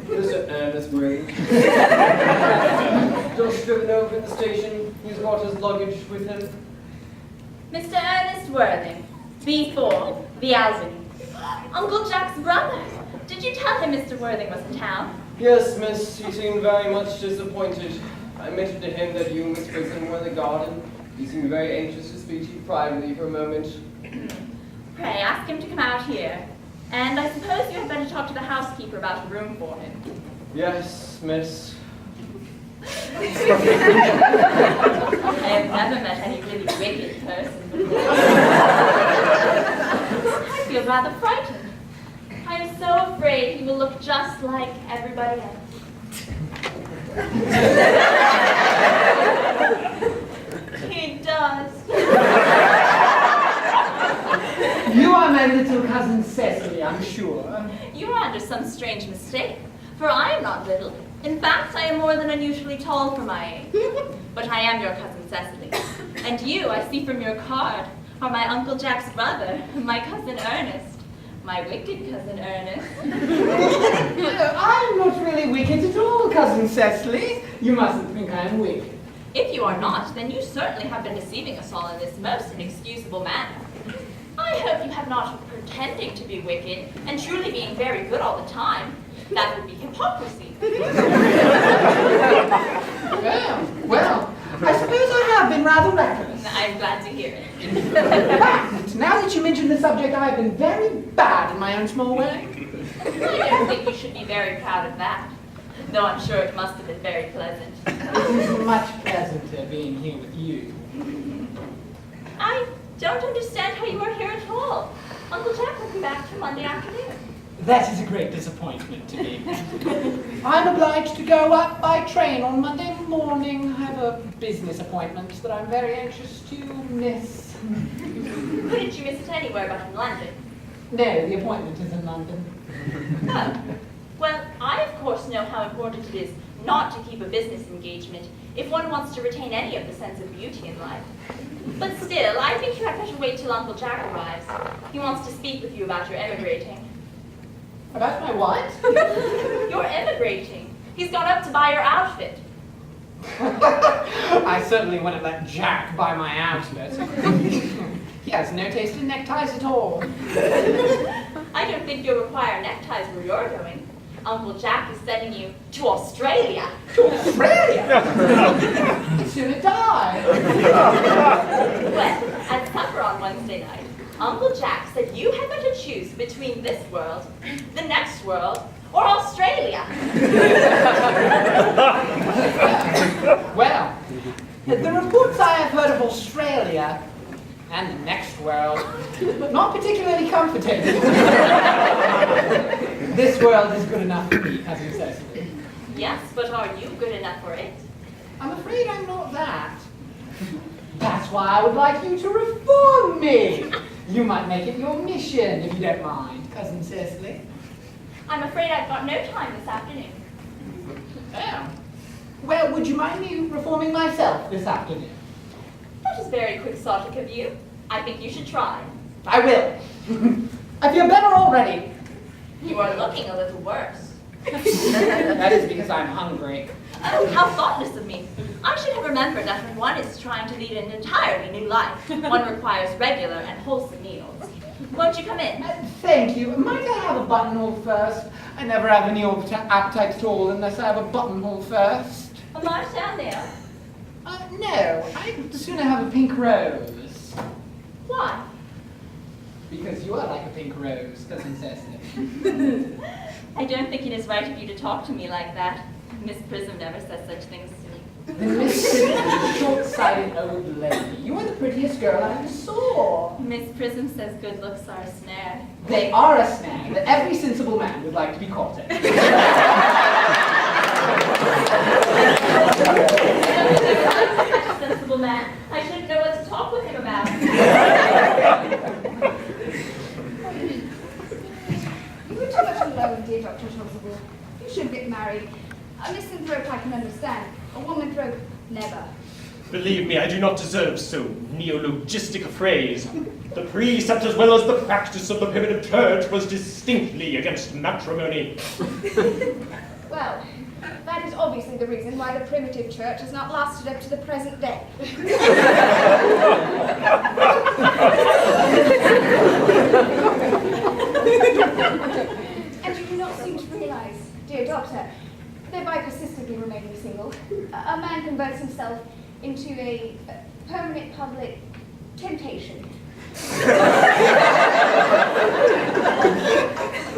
Mr. Ernest Worthing. Just driven over in the station. He's brought his luggage with him. Mr. Ernest Worthing, B4, the Albany. Uncle Jack's brother. Did you tell him Mr. Worthing was in town? Yes, miss. He seemed very much disappointed. I mentioned to him that you, Miss Prism, were in the garden. He seemed very anxious to speak to you privately for a moment. Pray, ask him to come out here. And I suppose you had better talk to the housekeeper about a room for him. Yes, miss. I have never met any really wicked person before. I feel rather frightened. I am so afraid he will look just like everybody else. He does. You are my little cousin Cecily, I'm sure. You are under some strange mistake, for I am not little. In fact, I am more than unusually tall for my age. But I am your cousin Cecily. And you, I see from your card, are my Uncle Jack's brother, my cousin Ernest. My wicked cousin Ernest. I'm not really wicked at all, cousin Cecily. You mustn't think I'm wicked. If you are not, then you certainly have been deceiving us all in this most inexcusable manner. I hope you have not been pretending to be wicked and truly being very good all the time. That would be hypocrisy. Well, I suppose I have been rather reckless. I'm glad to hear it. In fact, now that you mention the subject, I've been very bad in my own small way. I don't think you should be very proud of that, though I'm sure it must have been very pleasant. It is much pleasanter being here with you. I don't understand how you are here at all. Uncle Jack will be back till Monday afternoon. That is a great disappointment to me. I'm obliged to go up by train on Monday morning. I have a business appointment that I'm very anxious to miss. Couldn't you miss it anywhere but in London? No, the appointment is in London. Oh. Well, I of course know how important it is not to keep a business engagement if one wants to retain any of the sense of beauty in life. But still, I think you had better wait till Uncle Jack arrives. He wants to speak with you about your emigrating. About my what? You're emigrating. He's gone up to buy your outfit. I certainly wouldn't let Jack buy my outfit. has no taste in neckties at all. I don't think you'll require neckties where you're going. Uncle Jack is sending you to Australia. To Australia? I'd sooner die. Well, at supper on Wednesday night, Uncle Jack said you had better choose between this world, the next world, or Australia. Well, the reports I have heard of Australia and the next world, not particularly comforting. This world is good enough for me, Cousin Cecily. Yes, but are you good enough for it? I'm afraid I'm not that. That's why I would like you to reform me. You might make it your mission, if you don't mind, Cousin Cecily. I'm afraid I've got no time this afternoon. Oh. Well, would you mind me reforming myself this afternoon? That is very quixotic of you. I think you should try. I will. I feel better already. You are looking a little worse. That is because I'm hungry. Oh, how thoughtless of me. I should have remembered that when one is trying to lead an entirely new life, one requires regular and wholesome meals. Won't you come in? Thank you. Might I have a buttonhole first? I never have any appetite at all unless I have a buttonhole first. A marshmallow nail? No. I'd sooner have a pink rose. Why? Because you are like a pink rose, Cousin Cecily. I don't think it is right of you to talk to me like that. Miss Prism never says such things to me. Miss Prism is a short-sighted old lady. You are the prettiest girl I ever saw. Miss Prism says good looks are a snare. They are a snare that every sensible man would like to be caught in. Such a sensible man. I shouldn't know what to talk with him about. You were too much alone, dear Dr. Chasuble. You should get married. A misanthrope I can understand. A womanthrope, never. Believe me, I do not deserve so neologistic a phrase. The precept as well as the practice of the primitive church was distinctly against matrimony. Well, that is obviously the reason why the primitive church has not lasted up to the present day. And you do not seem to realize, dear doctor, that by persistently remaining single, a man converts himself into a permanent public temptation.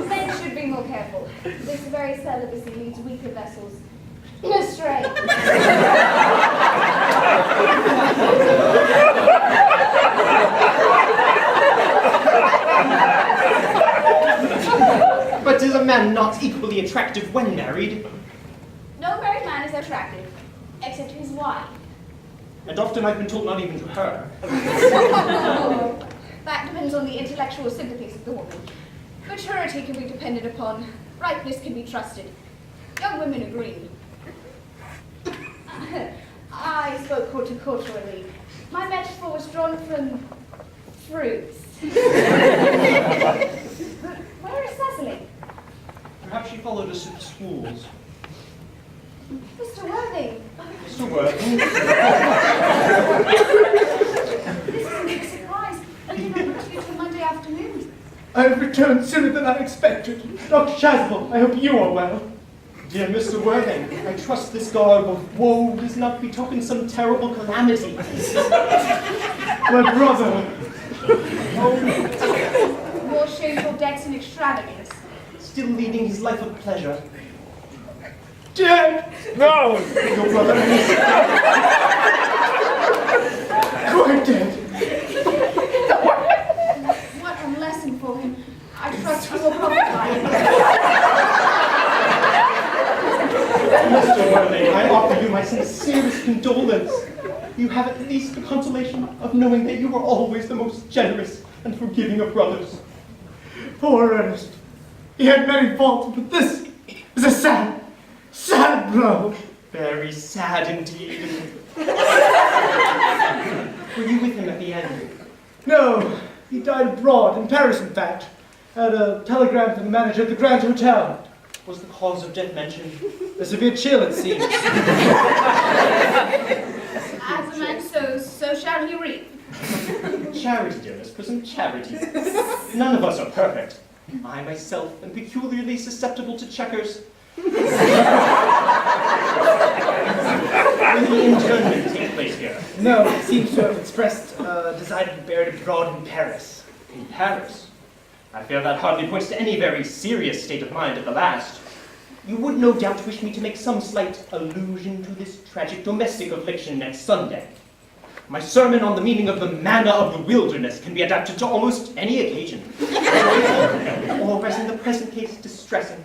Men should be more careful. This very celibacy leads weaker vessels astray. But is a man not equally attractive when married? No married man is attractive, except to his wife. And often I've been told not even to her. That depends on the intellectual sympathies of the woman. Maturity can be depended upon. Ripeness can be trusted. Young women agree. I spoke horticulturally. My metaphor was drawn from fruits. Where is Cecily? Perhaps she followed us to the schools. Mr. Worthing. Mr. Worthing? This is a big surprise. I did not book you till Monday afternoon. I have returned sooner than I expected. Dr. Chasuble, I hope you are well. Dear Mr. Worthing, I trust this garb of woe does not betoken some terrible calamity. My brother. More shameful debts and extravagance. Still leading his life of pleasure. Dead! No! Your brother is quite dead. What a lesson for him. I trust you will profit by it. Mr. Worthing, I offer you my sincerest condolence. You have at least the consolation of knowing that you were always the most generous and forgiving of brothers. Poor Ernest. He had many faults, but this is a sad blow. Very sad indeed. Were you with him at the end? No, he died abroad, in Paris in fact. Had a telegram from the manager at the Grand Hotel. Was the cause of death mentioned? A severe chill, it seems. As a man sows, so shall he reap. charity, dear Miss Prism, charity. None of us are perfect. I myself am peculiarly susceptible to checkers. Will the internment take place here? No, it seems to have expressed a desire to be buried abroad in Paris. In Paris? I fear that hardly points to any very serious state of mind at the last. You would no doubt wish me to make some slight allusion to this tragic domestic affliction next Sunday. My sermon on the meaning of the manna of the wilderness can be adapted to almost any occasion. Or, as in the present case, distressing.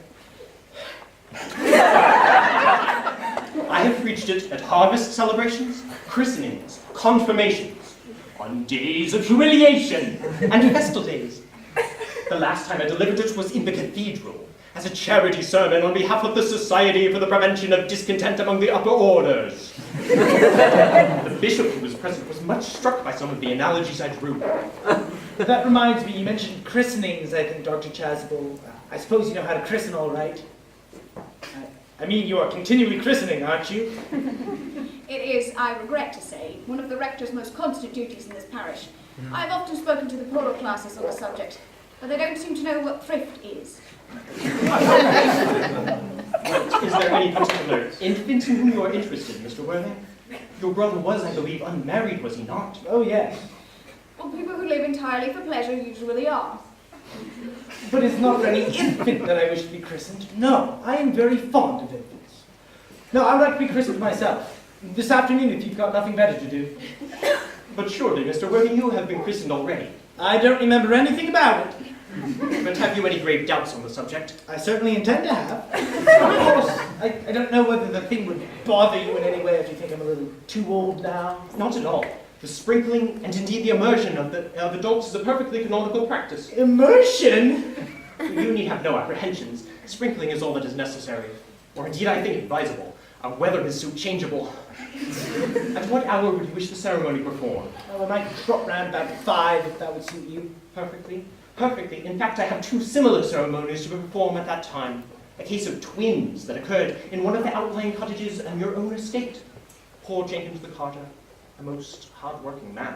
I have preached it at harvest celebrations, christenings, confirmations, on days of humiliation, and festal days. The last time I delivered it was in the cathedral, as a charity sermon on behalf of the Society for the Prevention of Discontent Among the Upper Orders. The bishop who was present was much struck by some of the analogies I drew. That reminds me, you mentioned christenings, I think, Dr. Chasuble. I suppose you know how to christen all right. I mean, you are continually christening, aren't you? It is, I regret to say, one of the rector's most constant duties in this parish. I've often spoken to the poorer classes on the subject, but they don't seem to know what thrift is. Is there any particular infant in whom you are interested, Mr. Worthing? Your brother was, I believe, unmarried, was he not? Oh, yes. Well, people who live entirely for pleasure usually are. But it's not for any infant that I wish to be christened. No, I am very fond of infants. No, I would like to be christened myself. This afternoon, if you've got nothing better to do. But surely, Mr. Worthing, you have been christened already. I don't remember anything about it. But have you any grave doubts on the subject? I certainly intend to have. Of course, I don't know whether the thing would bother you in any way if you think I'm a little too old now. Not at all. The sprinkling and indeed the immersion of adults is a perfectly canonical practice. Immersion? You need have no apprehensions. Sprinkling is all that is necessary, or indeed I think advisable. Our weather is so changeable. At what hour would you wish the ceremony performed? Oh, I might trot round about 5 if that would suit you. Perfectly. Perfectly. In fact, I have 2 similar ceremonies to perform at that time. A case of twins that occurred in one of the outlying cottages on your own estate. Poor Jenkins the carter, a most hard-working man.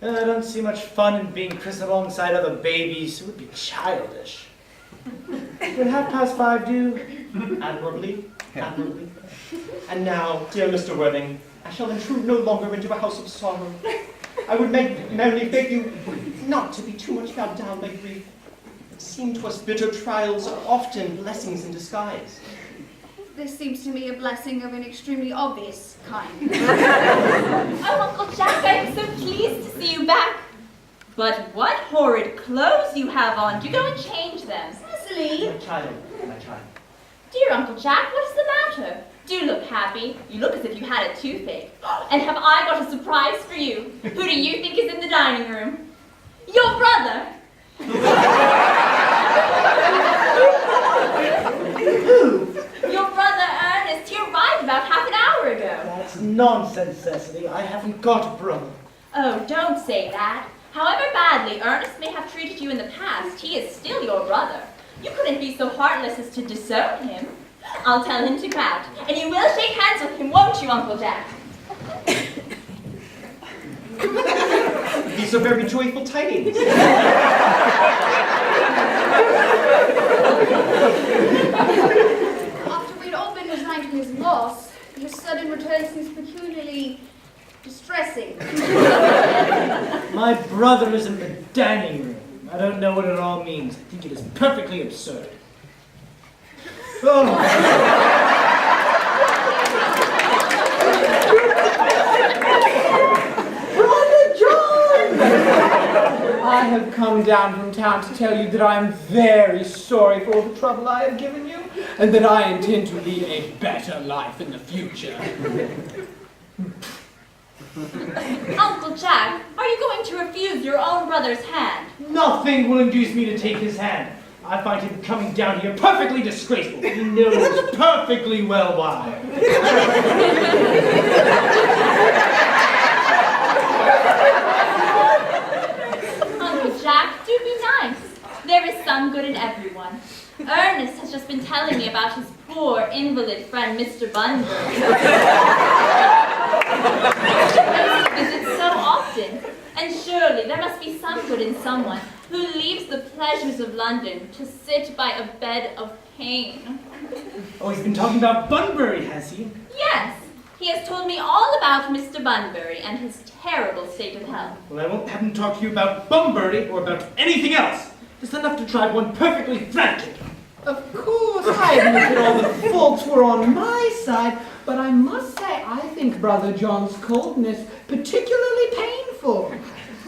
I don't see much fun in being christened alongside other babies. It would be childish. Would 5:30 do? Admirably. Admirably. And now, dear Mr. Worthing, I shall intrude no longer into a house of sorrow. I would merely beg you not to be too much bowed down by grief. It seemed to us bitter trials are often blessings in disguise. This seems to me a blessing of an extremely obvious kind. Oh, Uncle Jack, I am so pleased to see you back. But what horrid clothes you have on. Do go and change them. Cecily! My child. Dear Uncle Jack, what is the matter? Do look happy. You look as if you had a toothache. And have I got a surprise for you? Who do you think is in the dining room? Your brother! Who? Your brother Ernest. He arrived about half an hour ago. That's nonsense, Cecily. I haven't got a brother. Oh, don't say that. However badly Ernest may have treated you in the past, he is still your brother. You couldn't be so heartless as to disown him. I'll tell him to come out, and you will shake hands with him, won't you, Uncle Jack? These are very joyful tidings. After we'd all been resigned to his loss, his sudden return seems peculiarly distressing. My brother is in the dining room. I don't know what it all means. I think it is perfectly absurd. Oh. Brother John! I have come down from town to tell you that I am very sorry for all the trouble I have given you, and that I intend to lead a better life in the future. Uncle Jack, are you going to refuse your own brother's hand? Nothing will induce me to take his hand. I find him coming down here perfectly disgraceful. He knows perfectly well why. Uncle Jack, do be nice. There is some good in everyone. Ernest has just been telling me about his poor invalid friend, Mr. Bunbury. He visits so often, and surely comfort in someone who leaves the pleasures of London to sit by a bed of pain. Oh, he's been talking about Bunbury, has he? Yes, he has told me all about Mr. Bunbury and his terrible state of health. Well, I won't have him talk to you about Bunbury or about anything else. It's enough to drive one perfectly frantic. Of course, I admit that all the faults were on my side, but I must say I think Brother John's coldness particularly painful.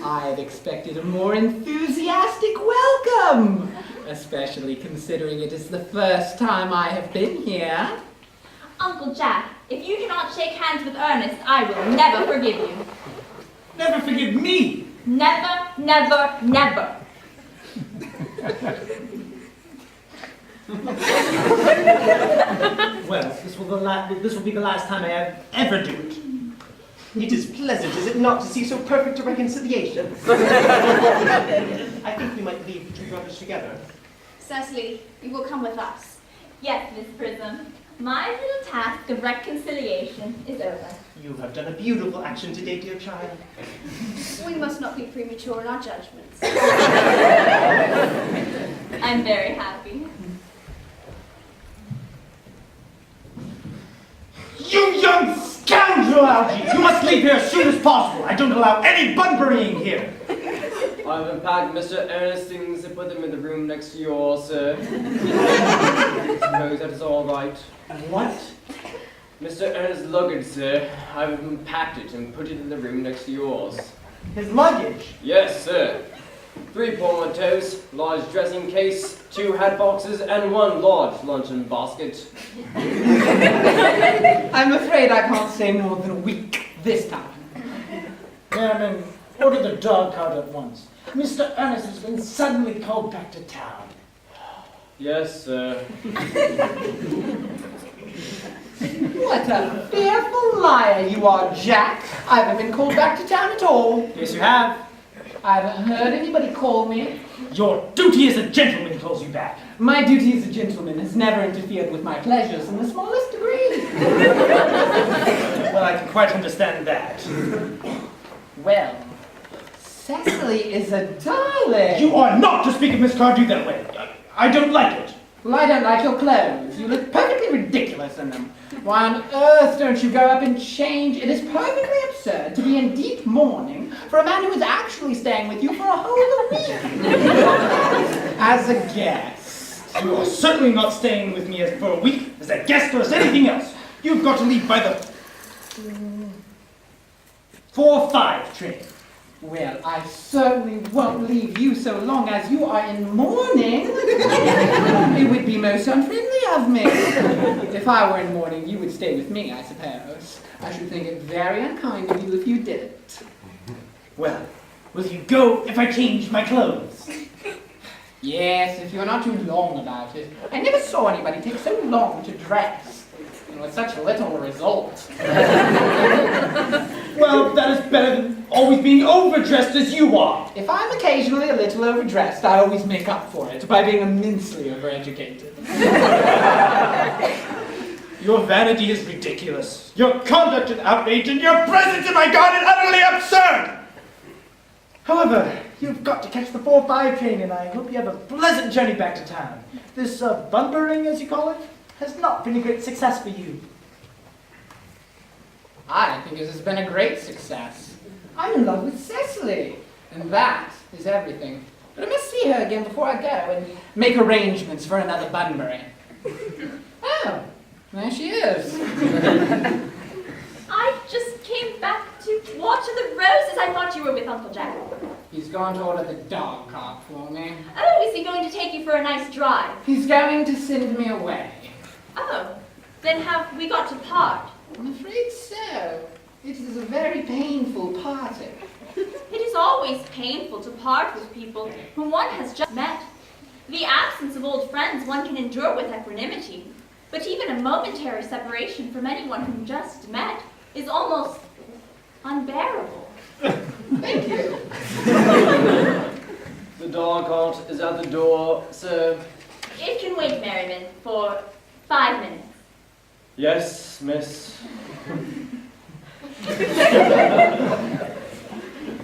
I had expected a more enthusiastic welcome, especially considering it is the first time I have been here. Uncle Jack, if you do not shake hands with Ernest, I will never forgive you. Never forgive me. Never, never, never. Well, this will be the last time I ever do it. It is pleasant, is it not, to see so perfect a reconciliation? I think we might leave the two brothers together. Cecily, you will come with us. Yes, Miss Prism. My little task of reconciliation is over. You have done a beautiful action today, dear child. We must not be premature in our judgments. I'm very happy. You young scoundrel, Algy! You must leave here as soon as possible. I don't allow any Bunburying here. I've unpacked Mr. Ernest's things and put them in the room next to yours, sir. Suppose that is all right. What? Mr. Ernest's luggage, sir. I've unpacked it and put it in the room next to yours. His luggage? Yes, sir. 3 portmanteaus, large dressing case, 2 hat boxes, and 1 large luncheon basket. I'm afraid I can't stay more than a week this time. Airman, order the dog cart at once. Mr. Ernest has been suddenly called back to town. Yes, sir. What a fearful liar you are, Jack. I haven't been called back to town at all. Yes, you have. I haven't heard anybody call me. Your duty as a gentleman calls you back. My duty as a gentleman has never interfered with my pleasures in the smallest degree. Well, I can quite understand that. Well, Cecily is a darling. You are not to speak of Miss Cardew that way. I don't like it. Well, I don't like your clothes. You look perfectly ridiculous in them. Why on earth don't you go up and change? It is perfectly absurd to be in deep mourning for a man who is actually staying with you for a whole week. As a guest. You are certainly not staying with me for a week as a guest or as anything else. You've got to leave by the 4:05 train. Well, I certainly won't leave you so long as you are in mourning. It would be most unfriendly of me. If I were in mourning, you would stay with me, I suppose. I should think it very unkind of you if you didn't. Well, will you go if I change my clothes? Yes, if you're not too long about it. I never saw anybody take so long to dress. And with such little result. Well, that is better than always being overdressed as you are. If I'm occasionally a little overdressed, I always make up for it by being immensely overeducated. Your vanity is ridiculous. Your conduct an outrage, and your presence in my garden utterly absurd. However, you've got to catch the 4:05 train, and I hope you have a pleasant journey back to town. This Bunburying, as you call it, has not been a great success for you. I think it has been a great success. I'm in love with Cecily, and that is everything. But I must see her again before I go and make arrangements for another Bunbury. Oh, there she is. I just came back to water the roses. I thought you were with Uncle Jack. He's going to order the dog cart for me. Oh, is he going to take you for a nice drive? He's going to send me away. Oh, then have we got to part? I'm afraid so. It is a very painful parting. It is always painful to part with people whom one has just met. The absence of old friends one can endure with equanimity, but even a momentary separation from anyone whom just met is almost unbearable. Thank you. The dog cart is at the door, sir. It can wait, Merriman, for 5 minutes. Yes, miss.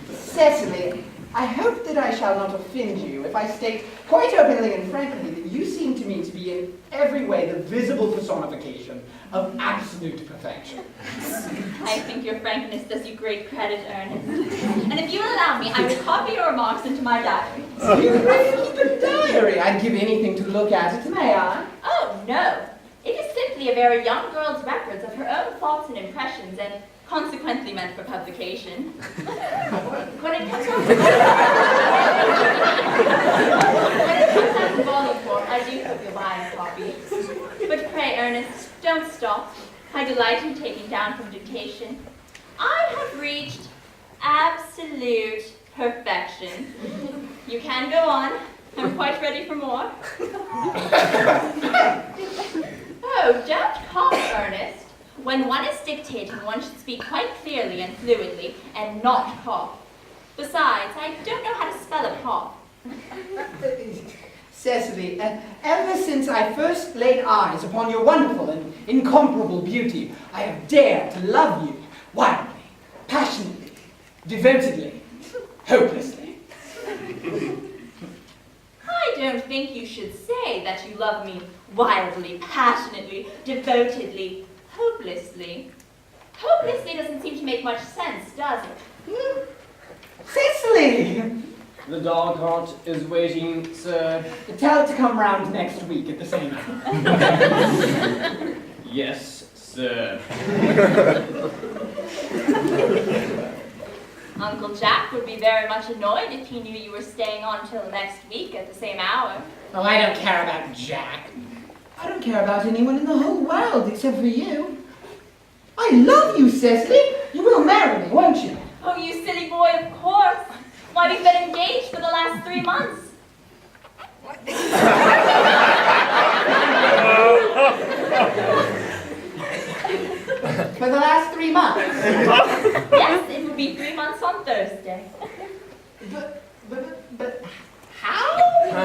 Cecily, I hope that I shall not offend you if I state quite openly and frankly that you seem to me to be in every way the visible personification of absolute perfection. I think your frankness does you great credit, Ernest. And if you allow me, I will copy your remarks into my diary. You really keep a diary? I'd give anything to look at it, may I? Oh, no. It is simply a very young girl's records of her own thoughts and impressions, and consequently meant for publication. When it comes out in volume form, I do hope you'll buy a copy. But pray, Ernest, don't stop. I delight in taking down from dictation. I have reached absolute perfection. You can go on. I'm quite ready for more. Oh, don't cough, Ernest. When one is dictating, one should speak quite clearly and fluidly, and not cough. Besides, I don't know how to spell a cough. Cecily, ever since I first laid eyes upon your wonderful and incomparable beauty, I have dared to love you wildly, passionately, devotedly, hopelessly. I don't think you should say that you love me wildly, passionately, devotedly, hopelessly. Hopelessly doesn't seem to make much sense, does it? Cecily! The dog cart is waiting, sir. Tell it to come round next week at the same hour. Yes, sir. Uncle Jack would be very much annoyed if he knew you were staying on till next week at the same hour. Oh, I don't care about Jack. I don't care about anyone in the whole world except for you. I love you, Cecily. You will marry me, won't you? Oh, you silly boy, of course. Why, we've been engaged for the last 3 months. For the last 3 months? Yes, it will be 3 months on Thursday. But how?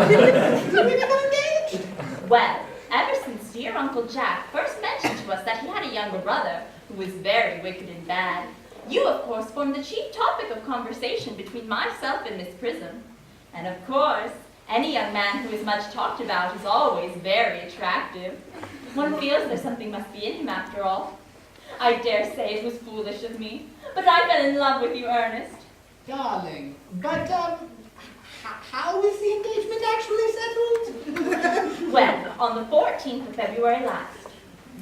Did we become engaged? Well, ever since dear Uncle Jack first mentioned to us that he had a younger brother who was very wicked and bad, you, of course, formed the chief topic of conversation between myself and Miss Prism. And, of course, any young man who is much talked about is always very attractive. One feels there's something must be in him after all. I dare say it was foolish of me, but I fell in love with you, Ernest. Darling, but, how is the engagement actually settled? Well, on the 14th of February last,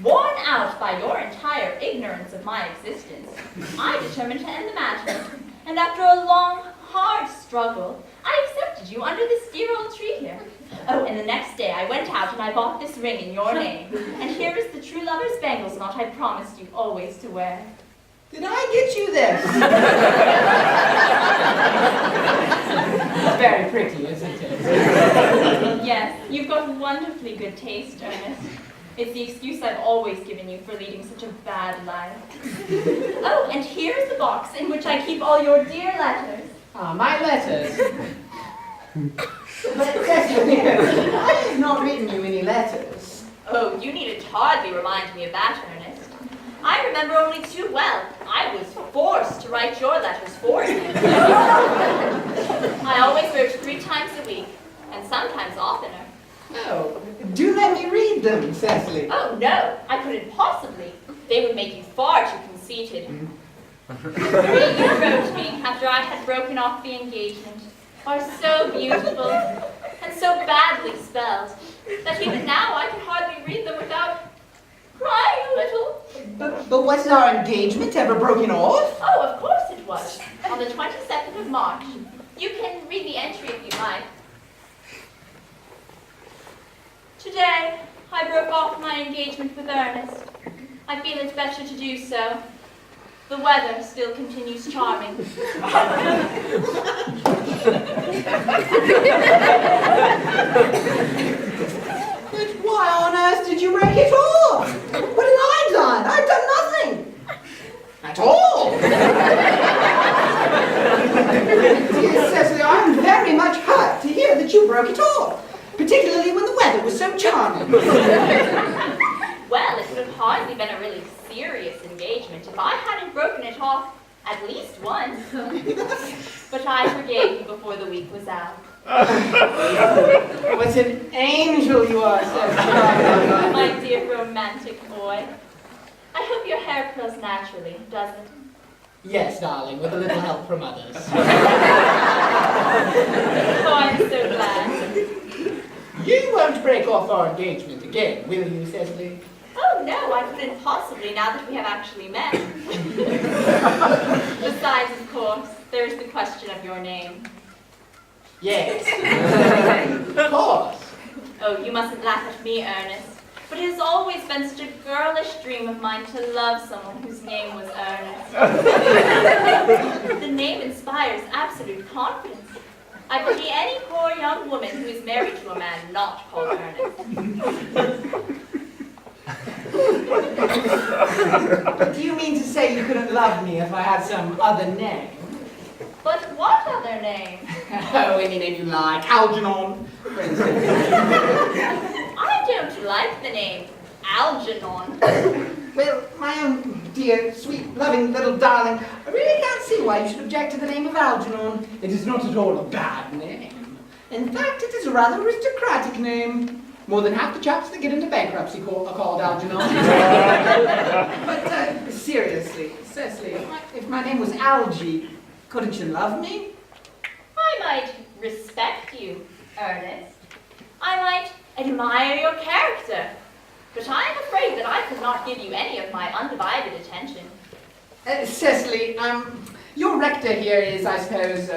worn out by your entire ignorance of my existence, I determined to end the matter, and after a long, hard struggle, I accepted you under this dear old tree here. Oh, and the next day I went out and I bought this ring in your name, and here is the true lover's bangles knot I promised you always to wear. Did I get you this? It's very pretty, isn't it? Yes, you've got wonderfully good taste, Ernest. It's the excuse I've always given you for leading such a bad life. Oh, and here's the box in which I keep all your dear letters. Ah, my letters. But Cecily, I have not written you any letters. Oh, you needn't hardly remind me of that, Ernest. I remember only too well. I was forced to write your letters for you. I always wrote 3 times a week, and sometimes oftener. Oh, do let me read them, Cecily. Oh, no, I couldn't possibly. They would make you far too conceited. 3 you wrote me after I had broken off the engagement are so beautiful and so badly spelled that even now I can hardly read them without crying a little. But was our engagement ever broken off? Oh, of course it was. On the 22nd of March. You can read the entry if you like. Today, I broke off my engagement with Ernest. I feel it better to do so. The weather still continues charming. But why on earth did you break it off? What have I done? I've done nothing. At all. Dear Cecily, I'm very much hurt to hear that you broke it off, particularly when the weather was so charming. Well, it would have hardly been a really serious engagement if I hadn't broken it off At least once. But I forgave you before the week was out. What an angel you are, Cecily. My dear romantic boy. I hope your hair curls naturally, does it? Yes, darling, with a little help from others. Oh, I'm so glad. You won't break off our engagement again, will you, Cecily? Oh, no, I couldn't possibly, now that we have actually met. Besides, of course, there's the question of your name. Yes. Of course. Oh, you mustn't laugh at me, Ernest. But it has always been such a girlish dream of mine to love someone whose name was Earnest. The name inspires absolute confidence. I pity any poor young woman who is married to a man not called Earnest. Do you mean to say you couldn't love me if I had some other name? But what other name? Oh, any name you like. Algernon, for instance. I don't like the name Algernon. Well, my own dear, sweet, loving little darling, I really can't see why you should object to the name of Algernon. It is not at all a bad name. In fact, it is a rather aristocratic name. More than half the chaps that get into bankruptcy are called Algernon. But seriously, Cecily, if my name was Algie, couldn't you love me? I might respect you, Ernest. I might admire your character. But I am afraid that I could not give you any of my undivided attention. Cecily, your rector here is, I suppose,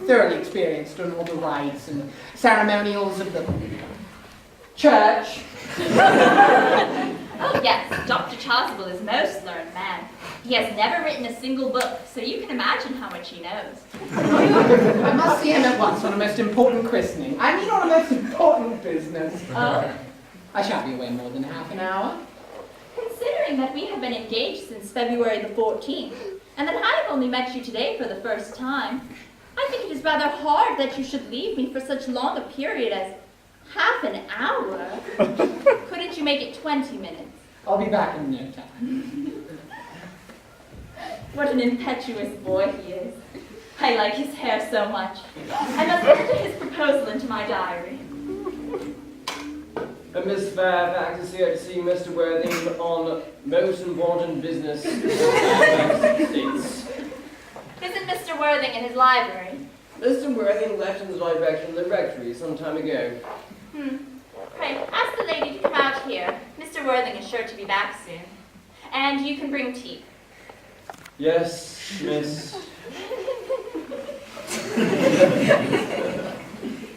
thoroughly experienced on all the rites and ceremonials of the church. Oh yes, Dr. Chasuble is a most learned man. He has never written a single book, so you can imagine how much he knows. I must see him at once on a most important christening. I mean on a most important business. Oh? I shan't be away more than half an hour. Considering that we have been engaged since February the 14th, and that I have only met you today for the first time, I think it is rather hard that you should leave me for such long a period as half an hour. Couldn't you make it 20 minutes? I'll be back in no time. What an impetuous boy he is. I like his hair so much. I must enter his proposal into my diary. Miss Fairfax is here to see Mr. Worthing on most important business. Isn't Mr. Worthing in his library? Mr. Worthing left in the direction of the rectory some time ago. Pray, ask the lady to come out here. Mr. Worthing is sure to be back soon. And you can bring tea. Yes, miss.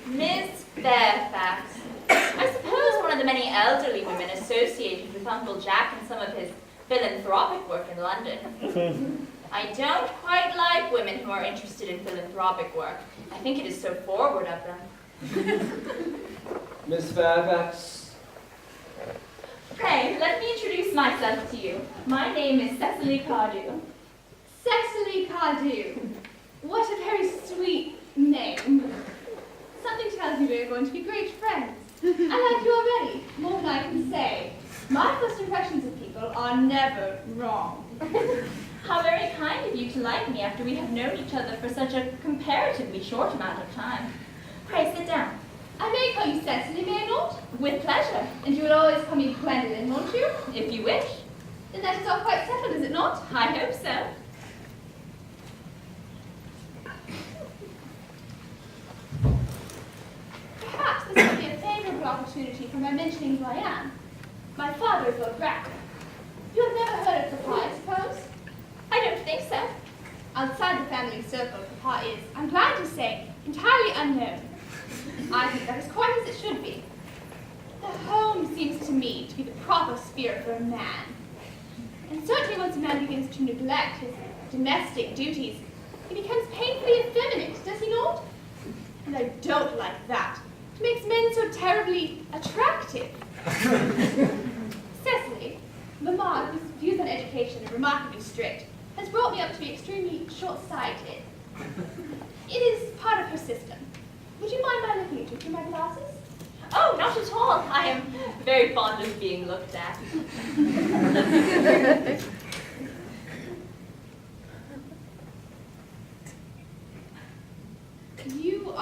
Miss Fairfax. I suppose one of the many elderly women associated with Uncle Jack and some of his philanthropic work in London. I don't quite like women who are interested in philanthropic work. I think it is so forward of them. Miss Fairfax. Pray, let me introduce myself to you. My name is Cecily Cardew. Cecily Cardew. What a very sweet name. Something tells me we're going to be great friends. I like you already, more than I can say. My first impressions of people are never wrong. How very kind of you to like me after we have known each other for such a comparatively short amount of time. Pray, sit down. I may call you Cecily, may I not? With pleasure. And you will always call me Gwendolyn, won't you? If you wish. Then that is all quite settled, is it not? I hope so. Perhaps this might be a favourable opportunity for my mentioning who I am. My father is Lord Bracknell. You have never heard of Papa, I suppose? I don't think so. Outside the family circle, Papa is, I'm glad to say, entirely unknown. I think that is quite as it should be. The home seems to me to be the proper sphere for a man. And certainly once a man begins to neglect his domestic duties, he becomes painfully effeminate, does he not? And I don't like that. It makes men so terribly attractive. Cecily, Mamma, whose views on education are remarkably strict, has brought me up to be extremely short-sighted. It is part of her system. Would you mind my looking at you through my glasses? Oh, not at all. I am very fond of being looked at.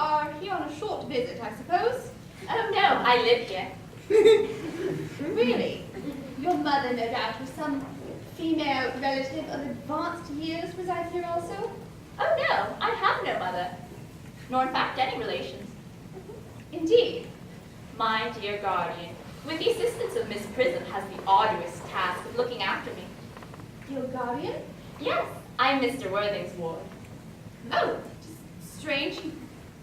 are here on a short visit, I suppose. Oh no, I live here. Really? Your mother, no doubt, with some female relative of advanced years, resides here also? Oh no, I have no mother, nor in fact any relations. Indeed. My dear guardian, with the assistance of Miss Prism, has the arduous task of looking after me. Your guardian? Yes, I'm Mr. Worthing's ward. Oh, just strange. He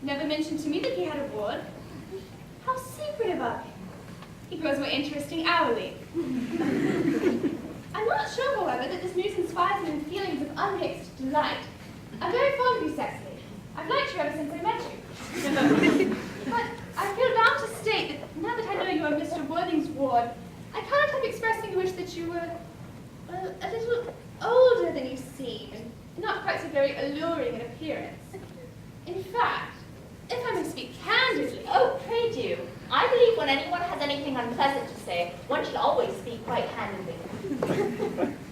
never mentioned to me that he had a ward. How secretive of him. He grows more interesting hourly. I'm not sure, however, that this news inspires me with feelings of unmixed delight. I'm very fond of you, Cecily. I've liked you ever since I met you. But I feel bound to state that now that I know you are Mr. Worthing's ward, I cannot help expressing a wish that you were, well, a little older than you seem, and not quite so very alluring in appearance. In fact, if I may speak candidly... Oh, pray do. I believe when anyone has anything unpleasant to say, one should always speak quite candidly.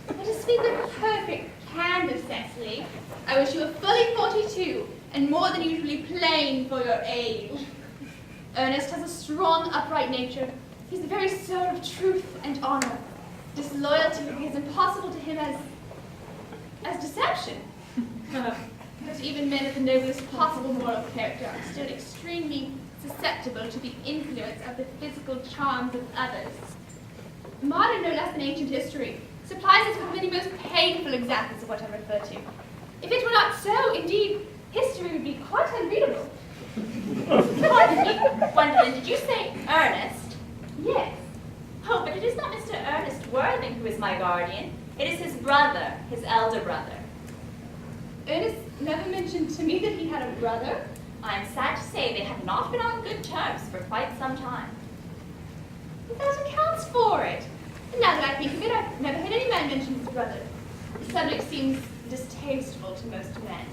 But to speak with perfect candor, Cecily, I wish you were fully 42 and more than usually plain for your age. Ernest has a strong, upright nature. He's the very soul of truth and honor. Disloyalty would be as impossible to him as deception. But even men of the noblest possible moral character are still extremely susceptible to the influence of the physical charms of others. Modern, no less than ancient history, supplies us with many most painful examples of what I refer to. If it were not so, indeed, history would be quite unreadable. Gwendolyn, did you say Ernest? Yes. Oh, but it is not Mr. Ernest Worthing who is my guardian. It is his brother, his elder brother. Ernest never mentioned to me that he had a brother. I am sad to say they have not been on good terms for quite some time. But that accounts for it. And now that I think of it, I've never heard any man mention his brother. The subject seems distasteful to most men.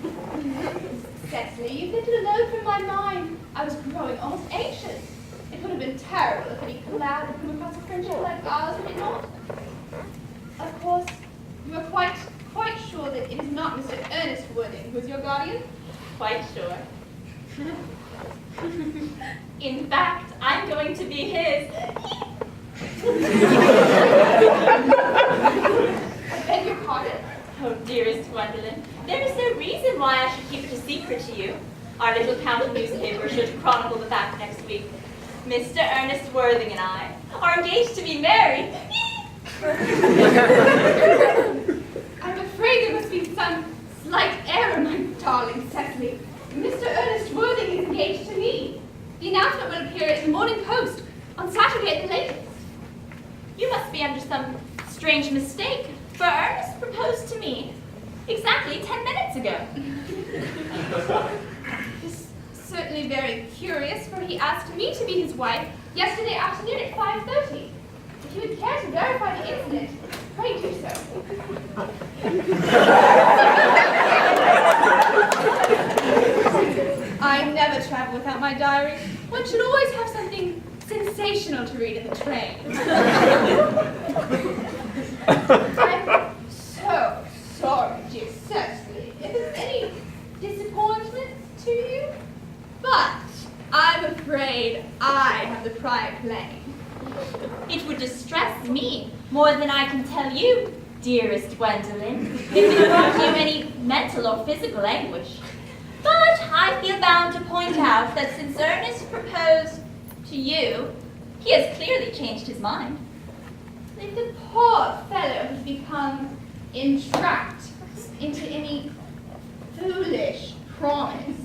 Cecily, you've lifted a load from my mind. I was growing almost anxious. It would have been terrible if any cloud had come across a friendship like ours, would it not? Of course, you are quite sure that it is not Mr. Ernest Worthing who is your guardian? Quite sure. In fact, I'm going to be his. I beg your pardon? Oh, dearest Gwendolyn, there is no reason why I should keep it a secret to you. Our little county newspaper should chronicle the fact next week. Mr. Ernest Worthing and I are engaged to be married. I'm afraid there must be some slight error, my darling Cecily. Mr. Ernest Worthing is engaged to me. The announcement will appear at the Morning Post on Saturday at the latest. You must be under some strange mistake, for Ernest proposed to me exactly 10 minutes ago. It's certainly very curious, for he asked me to be his wife yesterday afternoon at 5:30. If you would care to verify the incident, pray do so. I never travel without my diary. One should always have something sensational to read in the train. I'm so sorry, dear Cecily, if there's any disappointment to you, but I'm afraid I have the prior claim. It would distress me more than I can tell you, dearest Gwendolyn, if it brought you any mental or physical anguish. But I feel bound to point out that since Ernest proposed to you, he has clearly changed his mind. If the poor fellow has become entrapped into any foolish promise,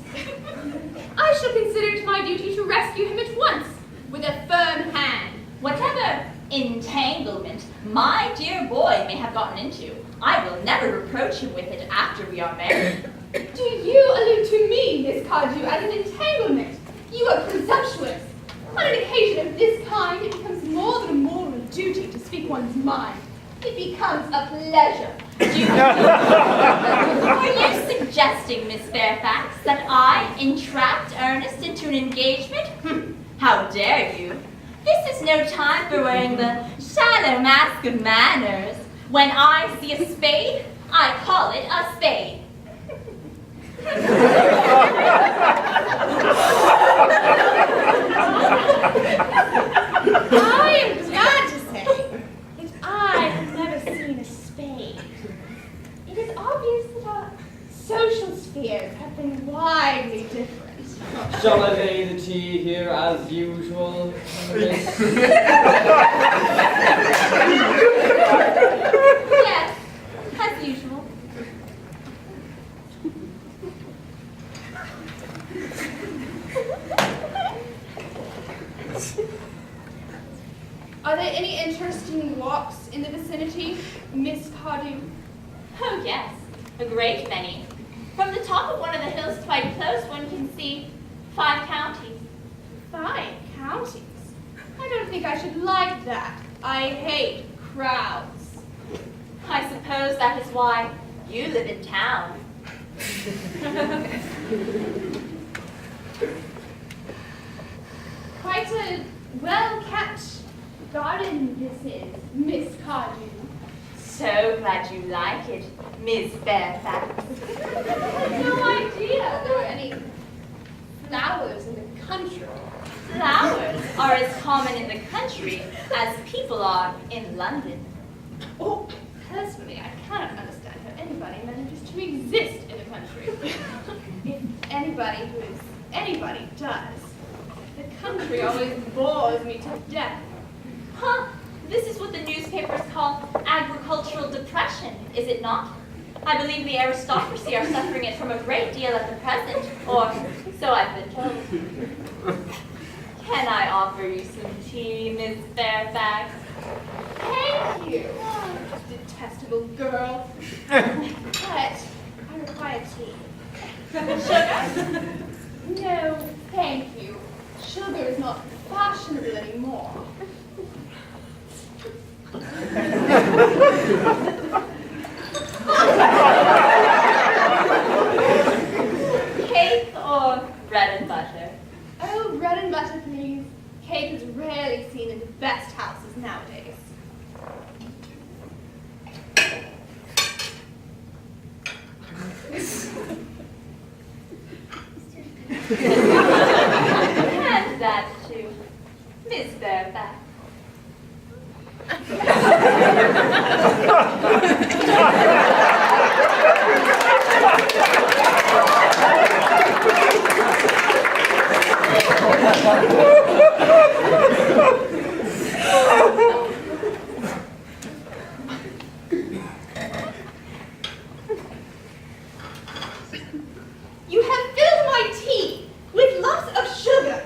I shall consider it my duty to rescue him at once with a firm hand. Whatever entanglement my dear boy may have gotten into, I will never reproach him with it after we are married. Do you allude to me, Miss Cardew, as an entanglement? You are presumptuous. On an occasion of this kind, it becomes more than a moral duty to speak one's mind. It becomes a pleasure. Are you suggesting, Miss Fairfax, that I entrapped Ernest into an engagement? How dare you? This is no time for wearing the shallow mask of manners. When I see a spade, I call it a spade. years have been widely different. Shall I lay the tea here as usual? Yes, as usual. Are there any interesting walks in the vicinity, Miss Cardew? Oh yes, a great many. From the top of one of the hills quite close, one can see 5 counties. 5 counties? I don't think I should like that. I hate crowds. I suppose that is why you live in town. Quite a well-kept garden this is, Miss Cardew. So glad you like it, Miss Fairfax. I had no idea there were any flowers in the country. Flowers are as common in the country as people are in London. Oh, personally, I cannot understand how anybody manages to exist in the country. If anybody who is anybody does, the country always bores me to death. Huh, this is what the newspapers call agricultural depression, is it not? I believe the aristocracy are suffering it from a great deal at the present, or so I've been told. Can I offer you some tea, Miss Fairfax? Thank you, detestable girl. But I require tea. Sugar? No, thank you. Sugar is not fashionable anymore. Cake or bread and butter? Oh, bread and butter, please. Cake is rarely seen in the best houses nowadays. And that too, Miss Fairfax. You have filled my tea with lots of sugar.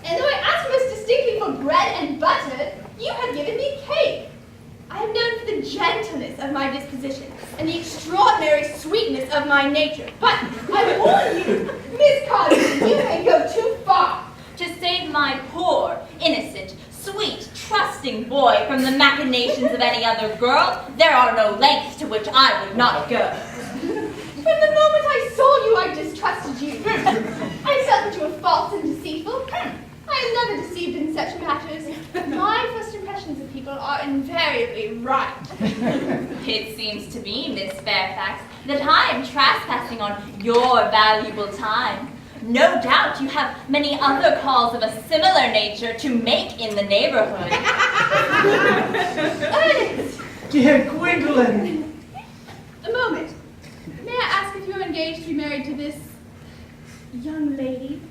And though I asked most distinctly for bread and butter, you have given me cake. I am known for the gentleness of my disposition and the extraordinary sweetness of my nature. But I warn you, Miss Cardew, you may go too far. To save my poor, innocent, sweet, trusting boy from the machinations of any other girl, there are no lengths to which I would not go. From the moment I saw you, I distrusted you. I felt that you were false and deceitful. I am never deceived in such matters. My first impressions of people are invariably right. It seems to me, Miss Fairfax, that I am trespassing on your valuable time. No doubt you have many other calls of a similar nature to make in the neighborhood. Ernest! Dear Gwendolyn! A moment. May I ask if you are engaged to be married to this young lady?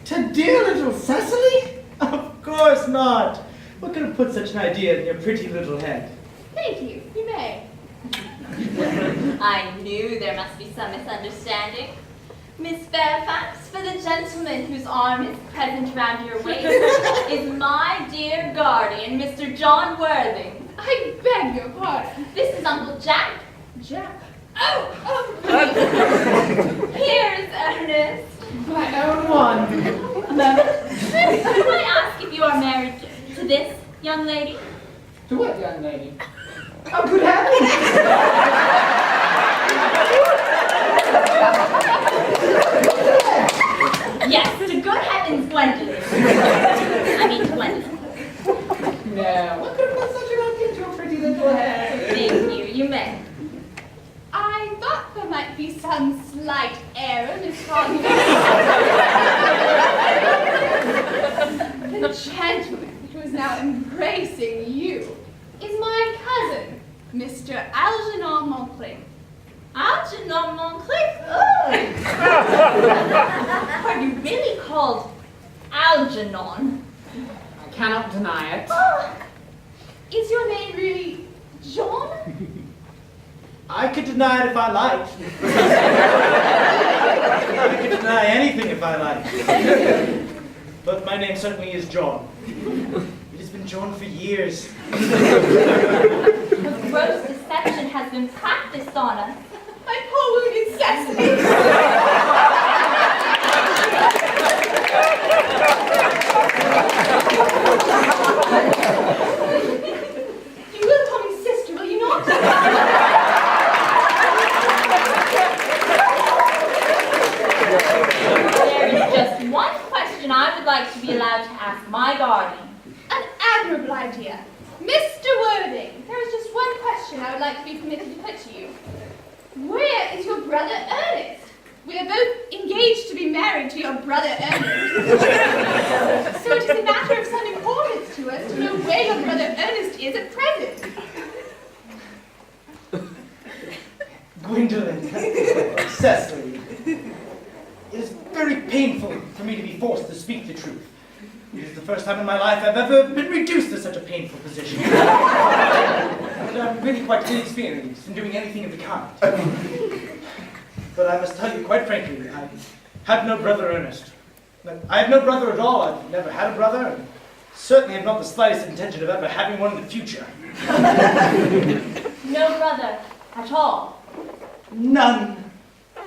To dear little Cecily? Of course not. What could have put such an idea in your pretty little head? Thank you. You may. I knew there must be some misunderstanding. Miss Fairfax, for the gentleman whose arm is present round your waist, is my dear guardian, Mr. John Worthing. I beg your pardon. This is Uncle Jack. Jack. Here is Ernest. My own one. Can I ask if you are married to this young lady? To what young lady? Oh, good heavens! Yes, to good heavens, Gwendolyn. I mean, Gwendolyn. No, what could have put such an idea into a pretty little head? Thank you, you may. I thought there might be some slight error, Miss Cardew. The gentleman who is now embracing you is my cousin, Mr. Algernon Montclair. Algernon Montclair? Oh, Algernon. I cannot deny it. Is your name really John? I could deny it if I liked. I could deny anything if I liked. But my name certainly is John. It has been John for years. Gross deception has been practiced on us. My poor wounded Cecily. You will call me sister, will you not? There is just one question I would like to be allowed to ask my guardian. An admirable idea. Mr. Worthing, there is just one question I would like to be permitted to put to you. Where is your brother Ernest? We are both engaged to be married to your brother Ernest. So it is a matter of some importance to us to know where your brother Ernest is at present. Gwendolyn, Cecily, it is very painful for me to be forced to speak the truth. It is the first time in my life I've ever been reduced to such a painful position. And I'm really quite inexperienced in doing anything of the kind. But I must tell you quite frankly, I have no brother Ernest. I have no brother at all. I've never had a brother, and certainly have not the slightest intention of ever having one in the future. No brother at all. None.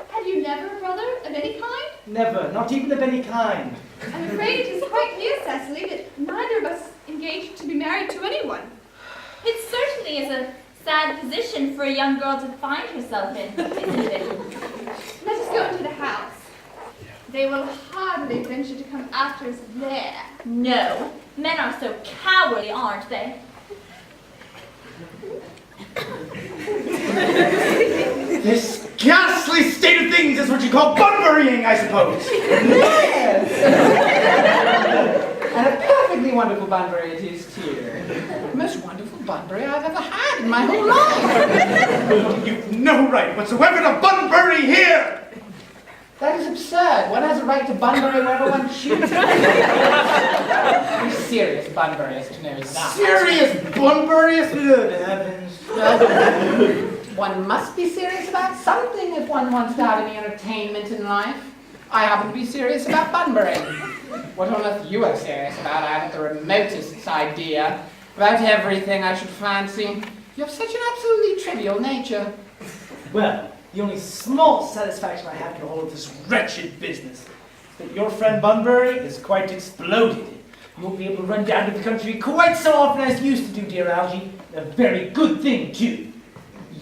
Have you never a brother of any kind? Never, not even of any kind. I'm afraid it is quite clear, Cecily, that neither of us engaged to be married to anyone. It certainly is a sad position for a young girl to find herself in, isn't it? Let us go into the house. They will hardly venture to come after us there. No, men are so cowardly, aren't they? This ghastly state of things is what you call bunburying, I suppose. Yes! And a perfectly wonderful Bunbury it is, too. The most wonderful Bunbury I've ever had in my whole life. You've no right whatsoever to bunbury here! That is absurd. One has a right to Bunbury wherever one chooses. Very serious Bunburyist knows that. Serious bunburyist? Good heavens. One must be serious about something if one wants to have any entertainment in life. I happen to be serious about Bunbury. What on earth you are serious about, I haven't the remotest idea. About everything, I should fancy. You have such an absolutely trivial nature. Well, the only small satisfaction I have in all of this wretched business is that your friend Bunbury is quite exploded. You won't be able to run down to the country quite so often as you used to do, dear Algie. A very good thing, too.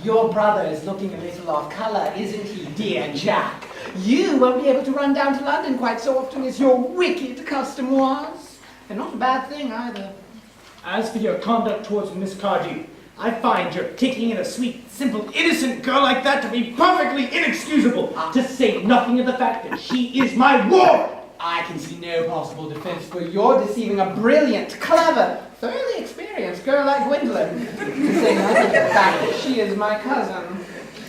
Your brother is looking a little off colour, isn't he, dear Jack? You won't be able to run down to London quite so often as your wicked custom was. And not a bad thing, either. As for your conduct towards Miss Cardew, I find your taking in a sweet, simple, innocent girl like that to be perfectly inexcusable, to say nothing of the fact that she is my ward. I can see no possible defense for your deceiving a brilliant, clever, thoroughly experienced girl like Gwendolyn. To say nothing of the fact that she is my cousin.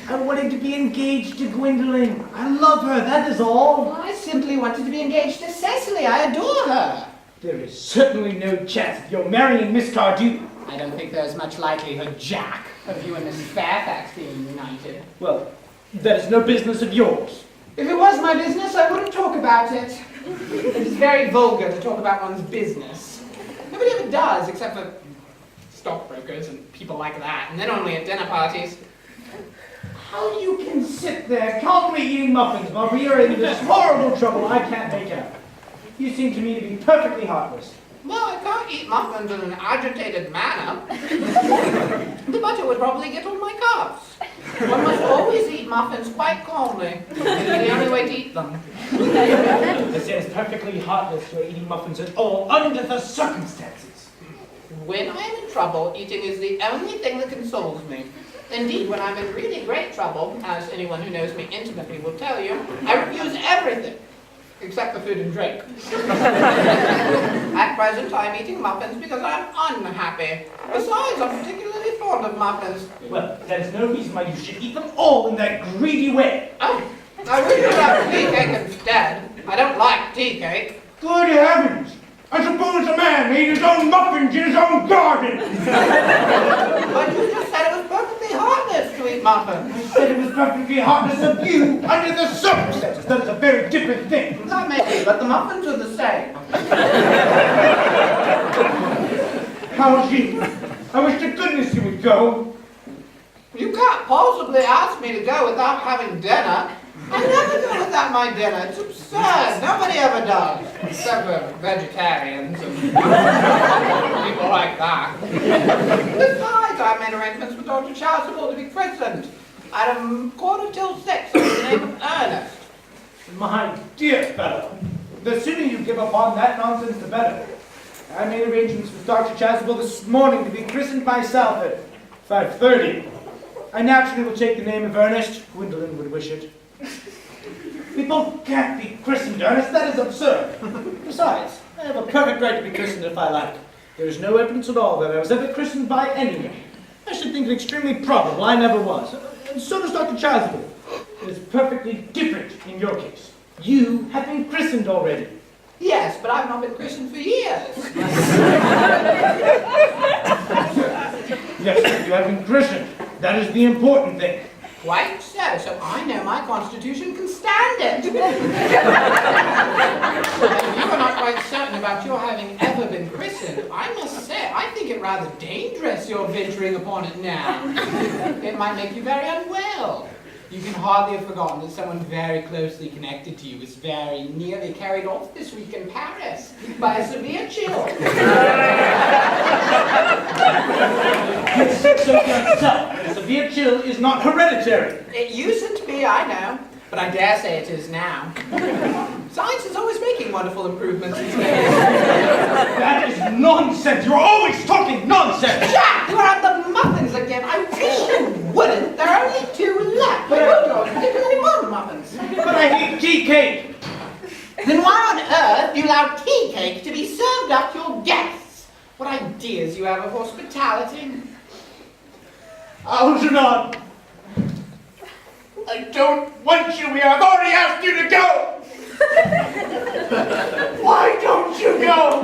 I wanted to be engaged to Gwendolyn. I love her, that is all. Well, I simply wanted to be engaged to Cecily. I adore her. There is certainly no chance of your marrying Miss Cardew. I don't think there's much likelihood, Jack, of you and Mrs. Fairfax being united. Well, that is no business of yours. If it was my business, I wouldn't talk about it. It is very vulgar to talk about one's business. Nobody ever does, except for stockbrokers and people like that, and then only at dinner parties. How you can sit there calmly eating muffins while we are in this horrible trouble I can't make out. You seem to me to be perfectly heartless. Well, I can't eat muffins in an agitated manner. The butter would probably get on my cuffs. One must always eat muffins quite calmly. It's the only way to eat them. This is perfectly heartless for eating muffins at all under the circumstances. When I am in trouble, eating is the only thing that consoles me. Indeed, when I'm in really great trouble, as anyone who knows me intimately will tell you, I refuse everything. Except for food and drink. At present, I'm eating muffins because I'm unhappy. Besides, I'm particularly fond of muffins. Well, that is no reason why you should eat them all in that greedy way. Oh, I wish you'd have tea cake instead. I don't like tea cake. Good heavens! I suppose a man made his own muffins in his own garden! But you just said it was perfectly harmless to eat muffins. I said it was perfectly harmless of you under the circumstances. That is a very different thing. That may be, but the muffins are the same. How is she? I wish to goodness you would go. You can't possibly ask me to go without having dinner. I never go without my dinner. It's absurd. Nobody ever does. Except for vegetarians and people like that. Besides, I've made arrangements with Dr. Chasuble to be christened at 6:15 under the name of Earnest. My dear fellow, the sooner you give up on that nonsense, the better. I made arrangements with Dr. Chasuble this morning to be christened myself at 5:30. I naturally will take the name of Earnest. Gwendolyn would wish it. People can't be christened Earnest. That is absurd. Besides, I have a perfect right to be christened if I like. There is no evidence at all that I was ever christened by anyone. I should think it extremely probable I never was. And so does Dr. Chasuble. It is perfectly different in your case. You have been christened already. Yes, but I've not been christened for years. Yes, you have been christened. That is the important thing. Quite so I know my constitution can stand it. If you are not quite certain about your having ever been christened, I must say, I think it rather dangerous you're venturing upon it now. It might make you very unwell. You can hardly have forgotten that someone very closely connected to you was very nearly carried off this week in Paris by a severe chill. You said so yourself. A severe chill is not hereditary. It used to be, I know, but I dare say it is now. Science is always making wonderful improvements these days. That is nonsense. You're always talking nonsense. Jack, you're at the muffins again. I wish you wouldn't. There are only 2 left. But you don't particularly want muffins. But I hate tea cake. Then why on earth do you allow tea cake to be served up to your guests? What ideas you have of hospitality. Algernon, I don't want you here. I've already asked you to go. Why don't you go?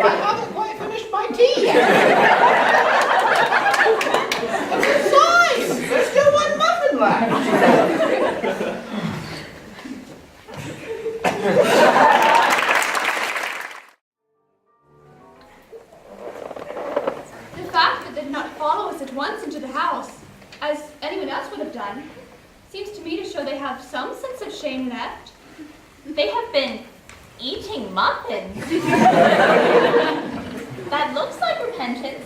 I haven't quite finished my tea yet. Besides, there's still 1 muffin left. The fact that they did not follow us at once into the house, as anyone else would have done, seems to me to show they have some sense of shame left. They have been eating muffins. That looks like repentance.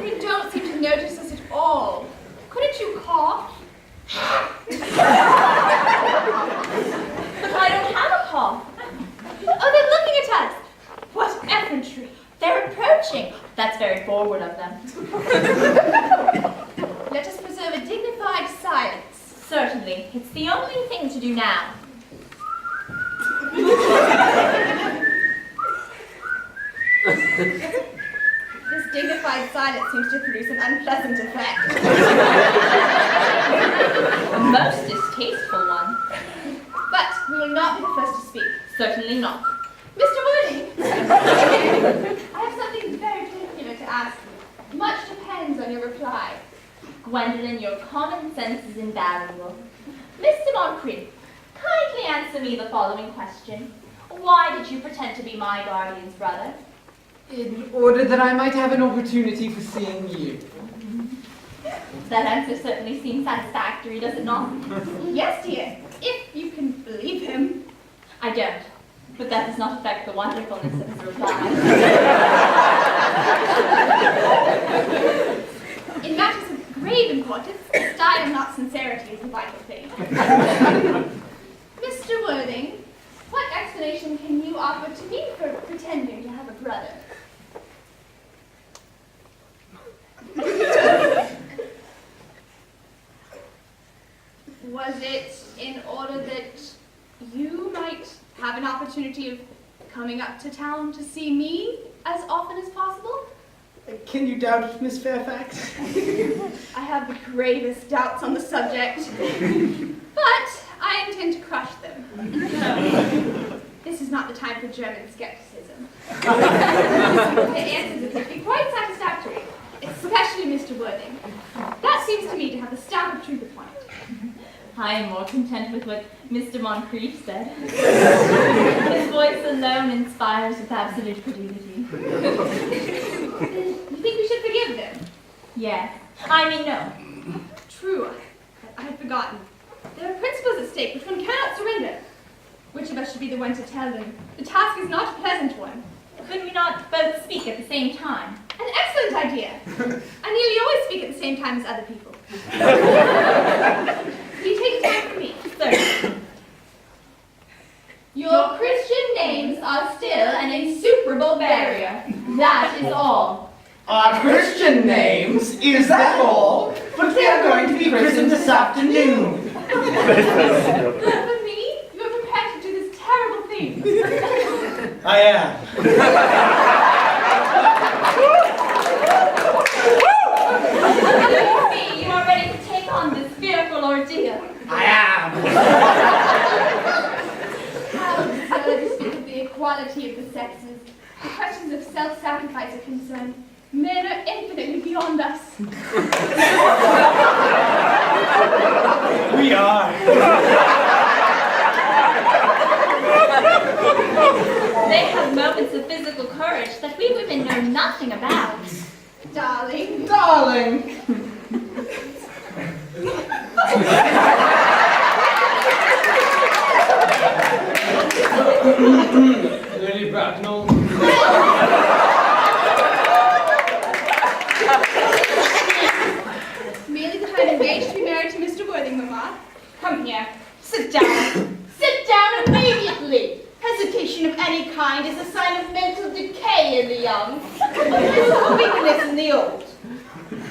You don't seem to notice us at all. Couldn't you cough? But I don't have a cough. Oh, they're looking at us. What effrontery. They're approaching. That's very forward of them. Let us preserve a dignified silence. Certainly. It's the only thing to do now. This dignified silence seems to produce an unpleasant effect. A most distasteful one. But we will not be the first to speak. Certainly not. Mr. Woody, I have something very particular to ask you. Much depends on your reply. Gwendolyn, your common sense is invaluable. Mr. Moncrief, kindly answer me the following question. Why did you pretend to be my guardian's brother? In order that I might have an opportunity for seeing you. That answer certainly seems satisfactory, does it not? Yes, dear, if you can believe him. I don't, but that does not affect the wonderfulness of his reply. In matters of grave importance, style, not sincerity, is the vital thing. Mr. Worthing, what explanation can you offer to me for pretending to have a brother? Was it in order that you might have an opportunity of coming up to town to see me as often as possible? Can you doubt it, Miss Fairfax? I have the gravest doubts on the subject, but I intend to crush them. This is not the time for German skepticism. The answers appear to be quite satisfactory, especially Mr. Worthing. That seems to me to have the stamp of truth upon it. I am more content with what Mr. Moncrief said. His voice alone inspires with absolute credulity. You think we should forgive them? Yes. I mean, no. True. I had forgotten. There are principles at stake which one cannot surrender. Which of us should be the one to tell them? The task is not a pleasant one. Could we not both speak at the same time? An excellent idea. I nearly always speak at the same time as other people. You take time for me. Certainly. Your Christian names are still an insuperable barrier. That is all. Our Christian names, is that all? But we are going to be christened this afternoon. For me, you are prepared to do this terrible thing. I am. See, you are ready to take on this fearful ordeal. I am. How absurd to speak of the equality of the sexes. The questions of self-sacrifice are concerned. Men are infinitely beyond us. We are. They have moments of physical courage that we women know nothing about. Darling. Darling. Lady Bracknell. Merely that I am engaged to be married to Mr. Worthing, Mamma. Come here. Sit down. Sit down immediately. Hesitation of any kind is a sign of mental decay in the young, a weakness in the old.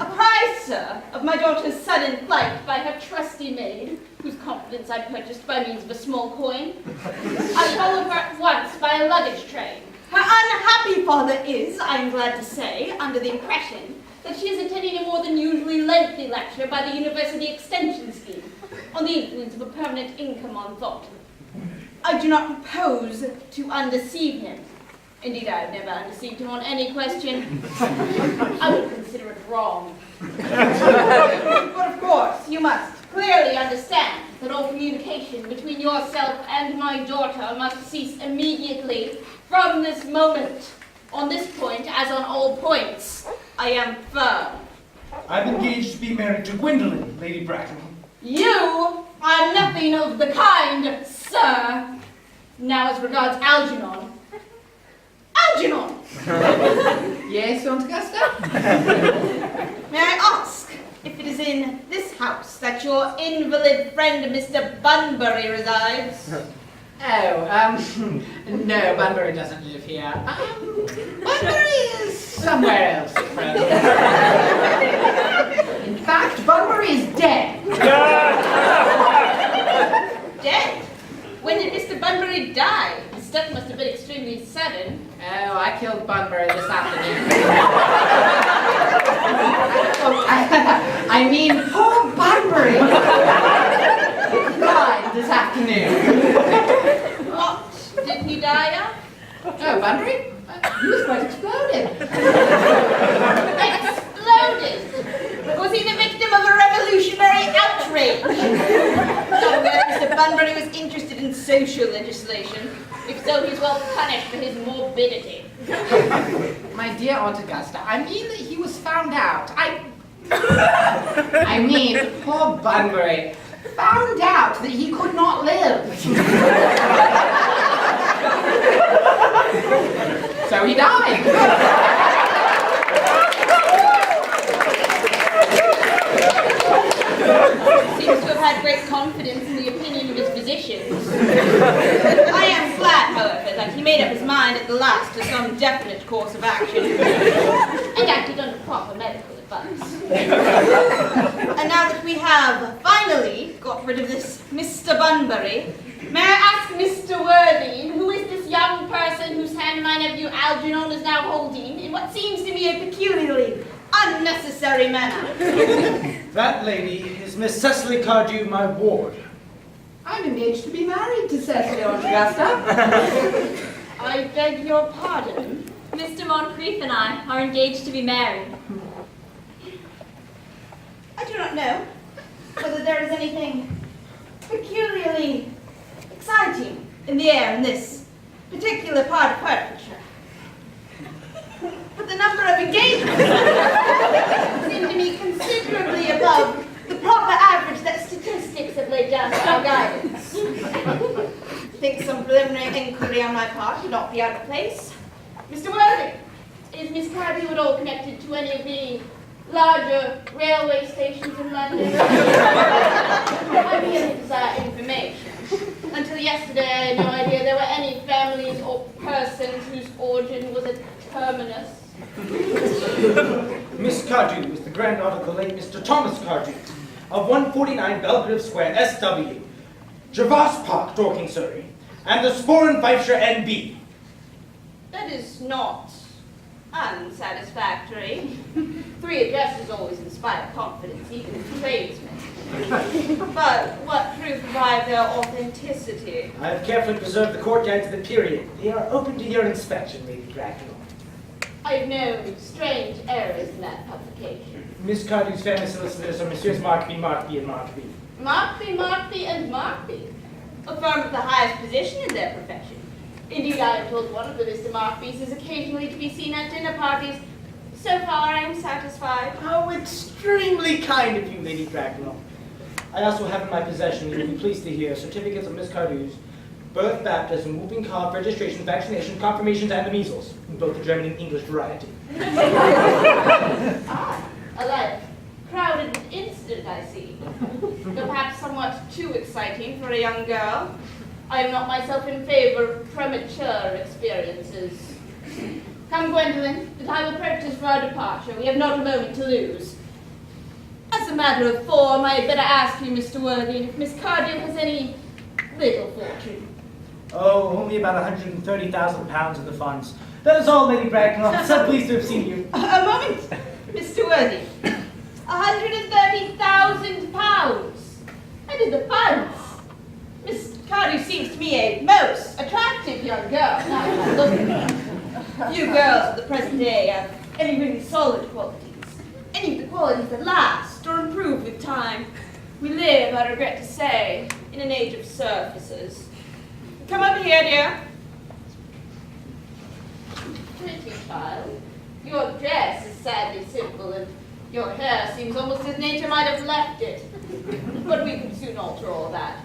Apprised, sir, of my daughter's sudden flight by her trusty maid, whose confidence I purchased by means of a small coin, I followed her at once by a luggage train. Her unhappy father is, I am glad to say, under the impression that she is attending a more than usually lengthy lecture by the University Extension Scheme on the influence of a permanent income on thought. I do not propose to undeceive him. Indeed, I have never undeceived him on any question. I would consider it wrong. But of course, you must clearly understand that all communication between yourself and my daughter must cease immediately from this moment. On this point, as on all points, I am firm. I'm engaged to be married to Gwendolyn, Lady Bracknell. You are nothing of the kind, sir. Now, as regards Algernon. Algernon! Yes, Aunt Augusta? May I ask if it is in this house that your invalid friend, Mr. Bunbury, resides? Oh, no, Bunbury doesn't live here. Bunbury is somewhere else, friend. In fact, Bunbury is dead. Dead? When did Mr. Bunbury die? His death must have been extremely sudden. Oh, I killed Bunbury this afternoon. I mean, poor Bunbury died this afternoon. What did he die of? Oh, Bunbury? He was quite exploded. Exploded? Was he the victim of a revolutionary outrage? Not aware that Mr. Bunbury was interested in social legislation. If so, he's well punished for his morbidity. My dear Aunt Augusta, I mean that he was found out. I mean, poor Bunbury found out that he could not live. So he died. Seems to have had great confidence in the opinion of his physicians. I am glad, however, that he made up his mind at the last to some definite course of action, and acted under proper medical advice. And now that we have finally finally got rid of this Mr. Bunbury, may I ask Mr. Worthing, who is this young person whose hand my nephew Algernon is now holding in what seems to me a peculiarly unnecessary manner? That lady is Miss Cecily Cardew, my ward. I'm engaged to be married to Cecily Augusta. I beg your pardon. Mr. Moncrief and I are engaged to be married. I do not know whether there is anything peculiarly exciting in the air in this particular part of Hertfordshire. But the number of engagements seem to me considerably above the proper average that statistics have laid down for our guidance. I think some preliminary inquiry on my part would not be out of place. Mr. Worthing, is Miss Cardew at all connected to any of the larger railway stations in London? I merely desire information. Until yesterday, I had no idea there were any families or persons whose origin was a terminus. Miss Cardew is the granddaughter of the late Mr. Thomas Cardew of 149 Belgrave Square, SW, Gervase Park, Dorking, Surrey, and the Sporran Fifeshire NB. That is not unsatisfactory. 3 addresses always inspire confidence, even in tradesmen. But what proof have I of their authenticity? I have carefully preserved the courtyards of the period. They are open to your inspection, Lady Bracknell. I have known strange errors in that publication. Miss Cardew's family solicitors are Messrs. Markby, Markby, and Markby. Markby, and Markby. A firm of the highest position in their profession. Indeed, I am told one of the Mr. Markbys is occasionally to be seen at dinner parties. So far, I am satisfied. How extremely kind of you, Lady Bracknell. I also have in my possession, you will be pleased to hear, certificates of Miss Cardew's birth, baptism, whooping cough, registration, vaccination, confirmations, and the measles, in both the German and English variety. A life crowded with incident, I see. Though perhaps somewhat too exciting for a young girl. I am not myself in favor of premature experiences. Come, Gwendolen, the time approaches for our departure. We have not a moment to lose. As a matter of form, I had better ask you, Mr. Worthing, if Miss Cardew has any little fortune. Oh, only about £130,000 in the funds. That is all, Lady Bracknell. I'm so pleased to have seen you. A moment, Mr. Worthing. £130,000. And in the funds. Miss Cardew seems to me a most attractive young girl. Now, look at her. Few girls of the present day have any really solid qualities. Any of the qualities that last or improve with time. We live, I regret to say, in an age of surfaces. Come over here, dear. Pretty child. Your dress is sadly simple, and your hair seems almost as nature might have left it. But we can soon alter all that.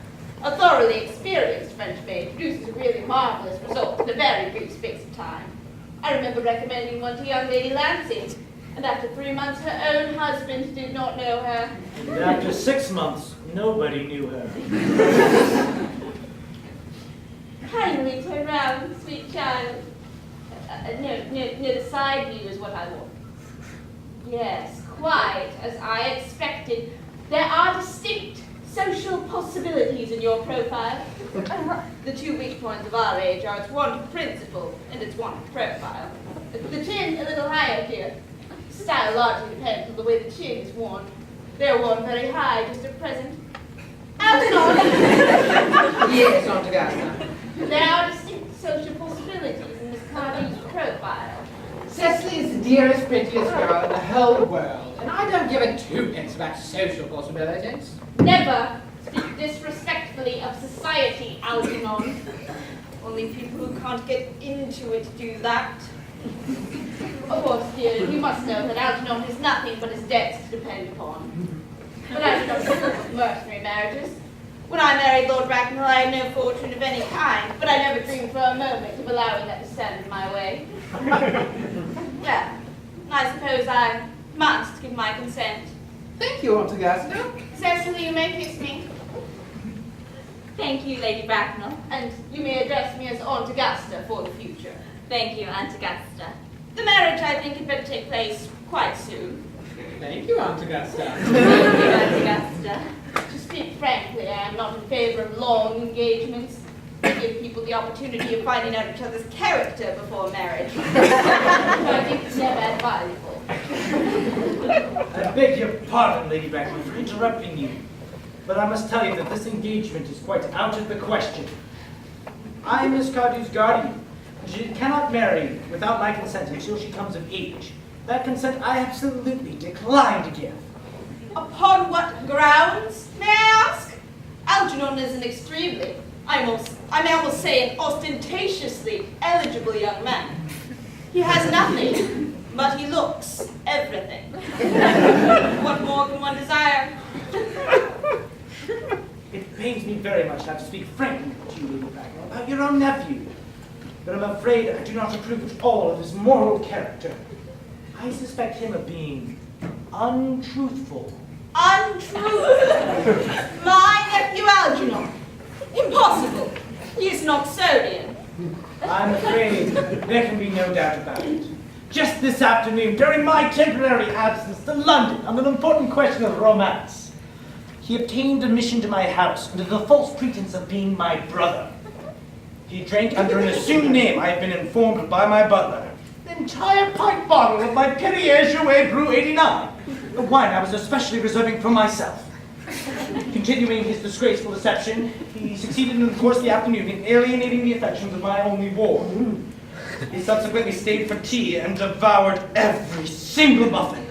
A thoroughly experienced French maid produces a really marvelous result in a very brief space of time. I remember recommending one to young Lady Lansing, and after 3 months her own husband did not know her. And after 6 months, nobody knew her. Kindly turn round, sweet child. Near the side view is what I want. Yes, quite as I expected. There are distinct social possibilities in your profile. The 2 weak points of our age are its want of principle and its want of profile. The chin a little higher here. Style largely depends on the way the chin is worn. They're worn very high just at present. Algernon! Yes, Aunt Augusta. There are distinct social possibilities in Miss Cardew's profile. Cecily is the dearest, prettiest girl in the whole world, and I don't give a 2 pence about social possibilities. Never speak disrespectfully of society, Algernon. Only people who can't get into it do that. Of course, dear, you must know that Algernon has nothing but his debts to depend upon. But Algernon is full of mercenary marriages. When I married Lord Bracknell, I had no fortune of any kind, but I never dreamed for a moment of allowing that to stand in my way. Well, I suppose I must give my consent. Thank you, Aunt Augusta. Cecily, you may kiss me. Thank you, Lady Bracknell. And you may address me as Aunt Augusta for the future. Thank you, Aunt Augusta. The marriage, I think, had better take place quite soon. Thank you, Aunt Augusta. Thank you, Aunt Augusta. Just be favor of long engagements. They give people the opportunity of finding out each other's character before marriage. I think it's never advisable. I beg your pardon, Lady Bracknell, for interrupting you, but I must tell you that this engagement is quite out of the question. I am Miss Cardew's guardian. She cannot marry without my consent until she comes of age. That consent I absolutely decline to give. Upon what grounds, may I ask? Algernon is an extremely, I may almost say an ostentatiously eligible young man. He has nothing, but he looks everything. What more can one desire? It pains me very much to have to speak frankly to you, Lady Bracknell, about your own nephew, but I'm afraid I do not approve at all of his moral character. I suspect him of being untruthful. Untruthful? My nephew Algernon? Impossible. He is not Sodian. I'm afraid there can be no doubt about it. Just this afternoon, during my temporary absence to London on an important question of romance, he obtained admission to my house under the false pretense of being my brother. He drank under an assumed name, I have been informed by my butler, the entire pint bottle of my Perrier Jouet Brew 89, the wine I was especially reserving for myself. Continuing his disgraceful deception, he succeeded in the course of the afternoon in alienating the affections of my only ward. He subsequently stayed for tea and devoured every single muffin.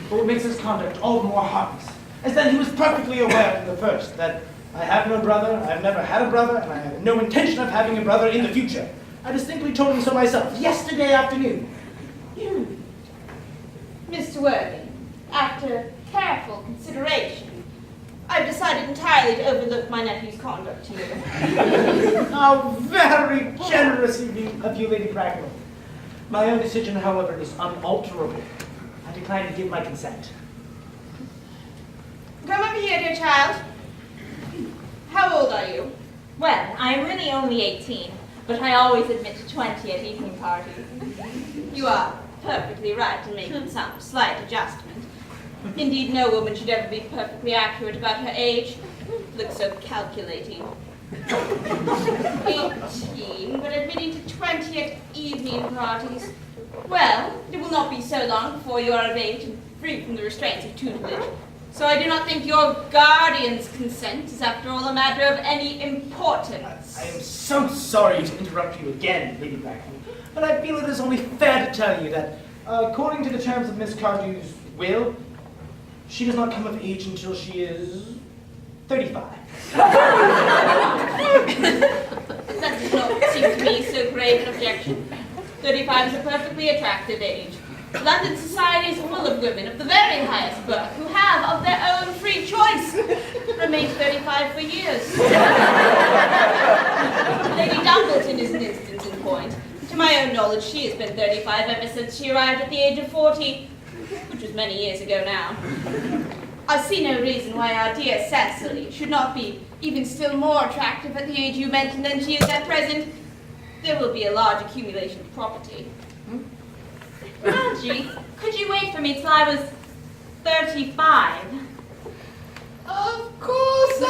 But what makes his conduct all the more heartless is that he was perfectly aware from the first that I have no brother, I have never had a brother, and I have no intention of having a brother in the future. I distinctly told him so myself yesterday afternoon. Mr. Worthing, after careful consideration, I've decided entirely to overlook my nephew's conduct to you. How very generous of you, Lady Bracknell. My own decision, however, is unalterable. I decline to give my consent. Come over here, dear child. How old are you? Well, I'm really only 18, but I always admit to 20 at evening parties. You are perfectly right in making some slight adjustment. Indeed, no woman should ever be perfectly accurate about her age. Looks so calculating. 18, but admitting to 20 at evening parties. Well, it will not be so long before you are of age and free from the restraints of tutelage. So I do not think your guardian's consent is, after all, a matter of any importance. I am so sorry to interrupt you again, Lady Bracknell, but I feel it is only fair to tell you that, according to the terms of Miss Cardew's will, she does not come of age until she is 35. That does not seem to me so grave an objection. 35 is a perfectly attractive age. London society is full of women of the very highest birth who have, of their own free choice, remained 35 for years. Lady Dumbleton is an instance in point. To my own knowledge, she has been 35 ever since she arrived at the age of 40, which was many years ago now. I see no reason why our dear Cecily should not be even still more attractive at the age you mentioned than she is at present. There will be a large accumulation of property. Algie, could you wait for me till I was 35? Of course I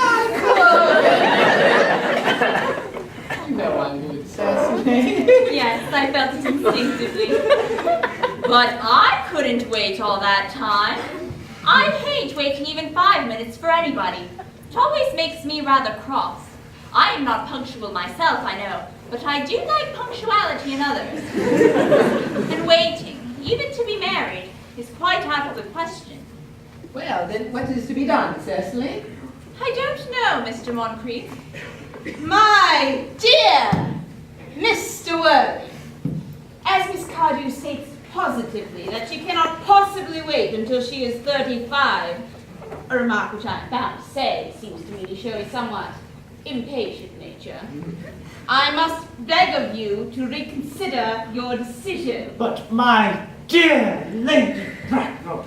could! You know I would, Cecily. Yes, I felt it instinctively. But I couldn't wait all that time. I hate waiting even 5 minutes for anybody. It always makes me rather cross. I am not punctual myself, I know, but I do like punctuality in others. And waiting, even to be married, is quite out of the question. Well, then what is to be done, Cecily? I don't know, Mr. Moncrief. My dear Mr. Worthing, as Miss Cardew states positively that she cannot possibly wait until she is 35, a remark which I am bound to say seems to me to show a somewhat impatient nature, I must beg of you to reconsider your decision. But my dear Lady Bracknell,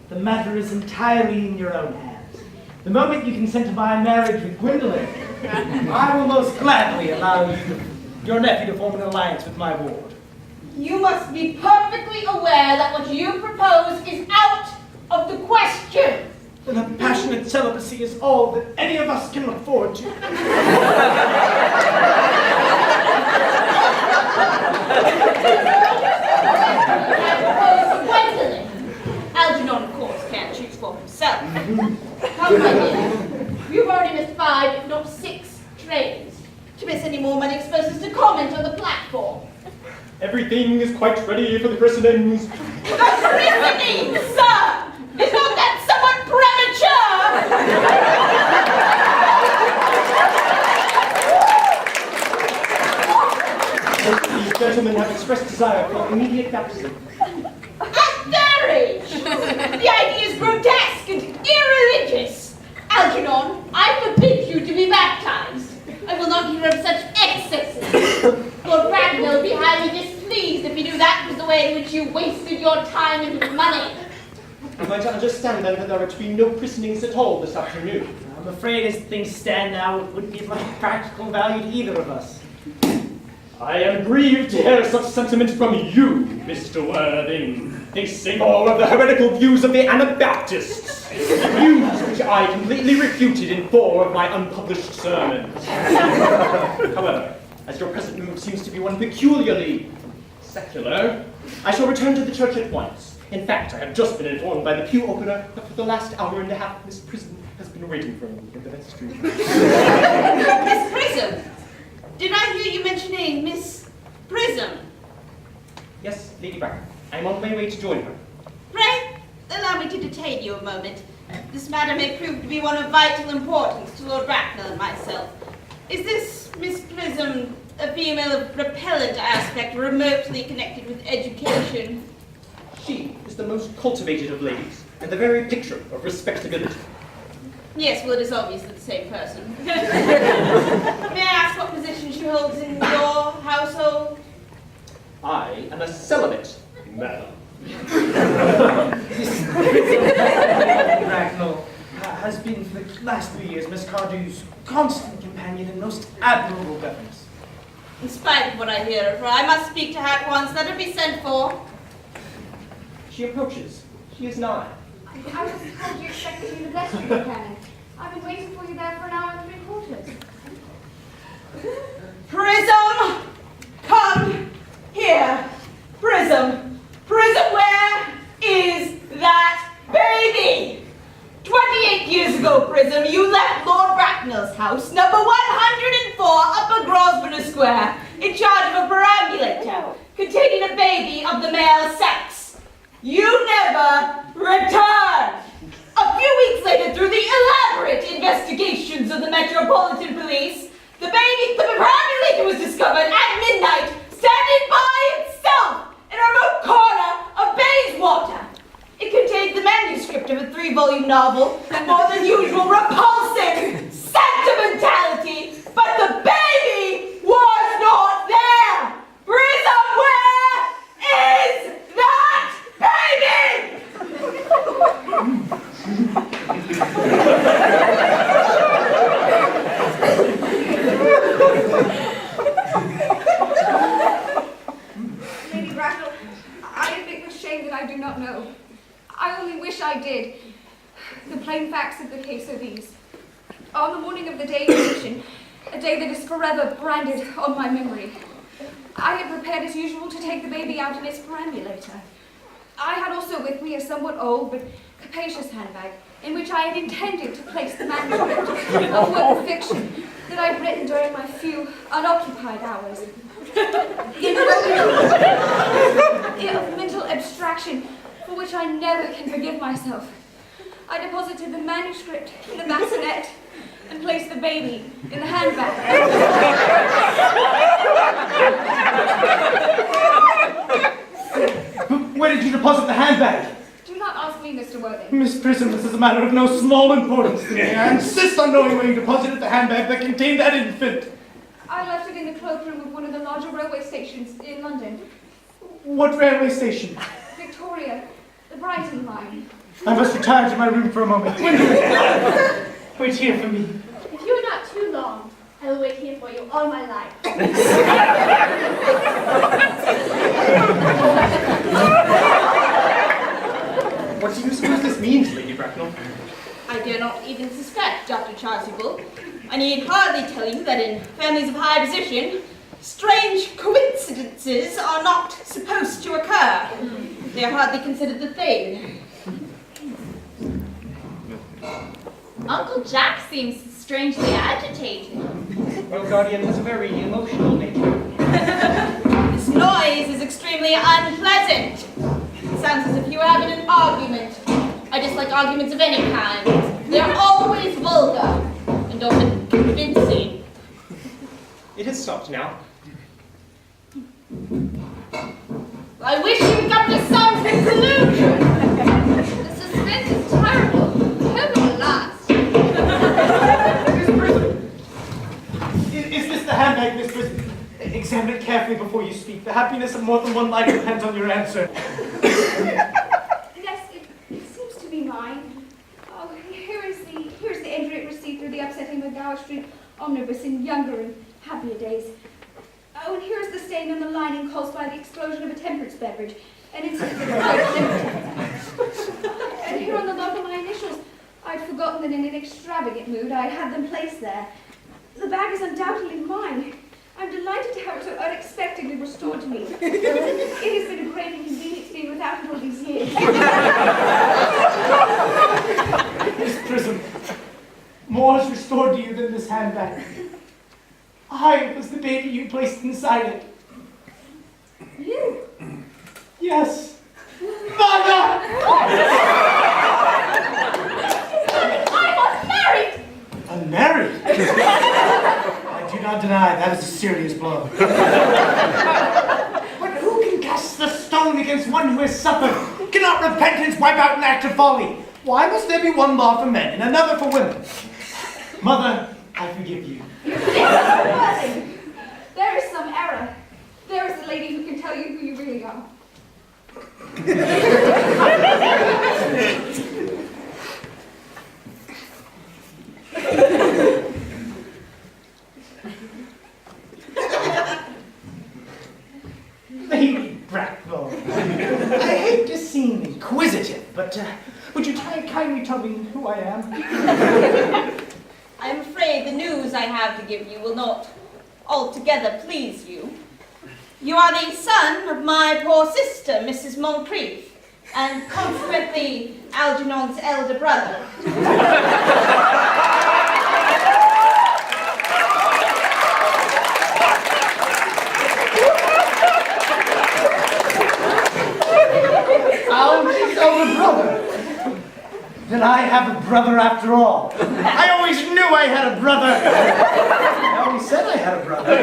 the matter is entirely in your own hands. The moment you consent to my marriage with Gwendolyn, I will most gladly allow your nephew to form an alliance with my ward. You must be perfectly aware that what you propose is out of the question. Then a passionate that celibacy is all that any of us can look forward to. Algernon, of course, can't choose for himself. Come, my dear. You've already missed 5, if not 6, trains. To miss any more money exposes to comment on the platform. Everything is quite ready for the christenings. The christening, sir! Is not that somewhat premature? These gentlemen have expressed desire for immediate baptism. At their age! The idea is grotesque and irreligious. Algernon, I forbid you to be baptized. I will not hear of such excesses. Lord Bracknell would be highly displeased if he knew that was the way in which you wasted your time and money. Am I to understand then that there are to be no christenings at all this afternoon? I'm afraid as things stand now, it wouldn't be of much practical value to either of us. I am grieved to hear such sentiments from you, Mr. Worthing. They sing all of the heretical views of the Anabaptists. Views which I completely refuted in 4 of my unpublished sermons. However, as your present mood seems to be one peculiarly secular, I shall return to the church at once. In fact, I have just been informed by the pew opener that for the last hour and a half Miss Prism has been waiting for me in the vestry. Miss Prism? Did I hear you mentioning Miss Prism? Yes, Lady Bracknell. I am on my way to join her. Pray, allow me to detain you a moment. This matter may prove to be one of vital importance to Lord Bracknell and myself. Is this Miss Prism a female of repellent aspect, remotely connected with education? She is the most cultivated of ladies, and the very picture of respectability. Yes, well, it is obviously the same person. May I ask what position she holds in your household? I am a celibate, madam. Miss Bracknell has been for the last 3 years Miss Cardew's constant companion and most admirable governess. In spite of what I hear of her, I must speak to her at once. Let her be sent for. She approaches. She is nigh. I was told you expected you in the vestry, Lieutenant. I've been waiting for you there for an hour and 3/4. Prism! Come here! Prism! Prism, where is that baby? 28 years ago, Prism, you left Lord Bracknell's house, number 104, Upper Grosvenor Square, in charge of a perambulator containing a baby of the male sex. You never returned. A few weeks later, through the elaborate investigations of the Metropolitan Police, the perambulator was discovered at midnight, standing by itself in a remote corner of Bayswater. It contained the manuscript of a 3-volume novel and more than usual repulsive sentimentality, but the baby was not there. Prism, where is that baby? Lady Bracknell, I admit with shame that I do not know. I only wish I did. The plain facts of the case are these. On the morning of the day of admission, a day that is forever branded on my memory, I had prepared as usual to take the baby out in its perambulator. I had also with me a somewhat old but capacious handbag in which I had intended to place the manuscript of work of fiction that I'd written during my few unoccupied hours. In a mental abstraction for which I never can forgive myself, I deposited the manuscript in the bassinet and placed the baby in the handbag. Where did you deposit the handbag? Do not ask me, Mr. Worthing. Miss Prism, this is a matter of no small importance to me. I insist on knowing where you deposited the handbag that contained that infant. I left it in the cloakroom of one of the larger railway stations in London. What railway station? Victoria, the Brighton line. I must retire to my room for a moment. Wait here for me. If you are not too long, I will wait here for you all my life. What do you suppose this means, Lady Bracknell? I dare not even suspect, Dr. Chasuble. I need hardly tell you that in families of high position, strange coincidences are not supposed to occur. They are hardly considered the thing. Uncle Jack seems strangely agitated. Well, Guardian has a very emotional nature. This noise is extremely unpleasant. It sounds as if you were having an argument. I dislike arguments of any kind. They're always vulgar and often convincing. It has stopped now. I wish you would come to some conclusion. The suspense is terrible. I hope it will last. Miss Prism! Is this the handbag, Miss Prism? Examine it carefully before you speak. The happiness of more than one life depends on your answer. Yes, it seems to be mine. Oh, here's the entry it received through the upsetting McGower Street omnibus in younger and happier days. Oh, and here's the stain on the lining caused by the explosion of a temperance beverage. An incident and here on the lock are my initials. I'd forgotten that in an extravagant mood I'd had them placed there. The bag is undoubtedly mine. I'm delighted to have it so unexpectedly restored to me. It has been a great inconvenience being without it all these years. Miss Prism, more is restored to you than this handbag. I was the baby you placed inside it. You? Yes. Mother! I'm unmarried! Unmarried? I do not deny that is a serious blow. But who can cast the stone against one who has suffered? Cannot repentance wipe out an act of folly? Why must there be one law for men and another for women? Mother, I forgive you. There is some error. There is a lady who can tell you who you really are. Lady Bracknell, I hate to seem inquisitive, but would you kindly tell me who I am? I'm afraid the news I have to give you will not altogether please you. You are the son of my poor sister, Mrs. Moncrief, and consequently Algernon's elder brother. Algy's elder brother? Then I have a brother after all. I always knew I had a brother. I always said I had a brother.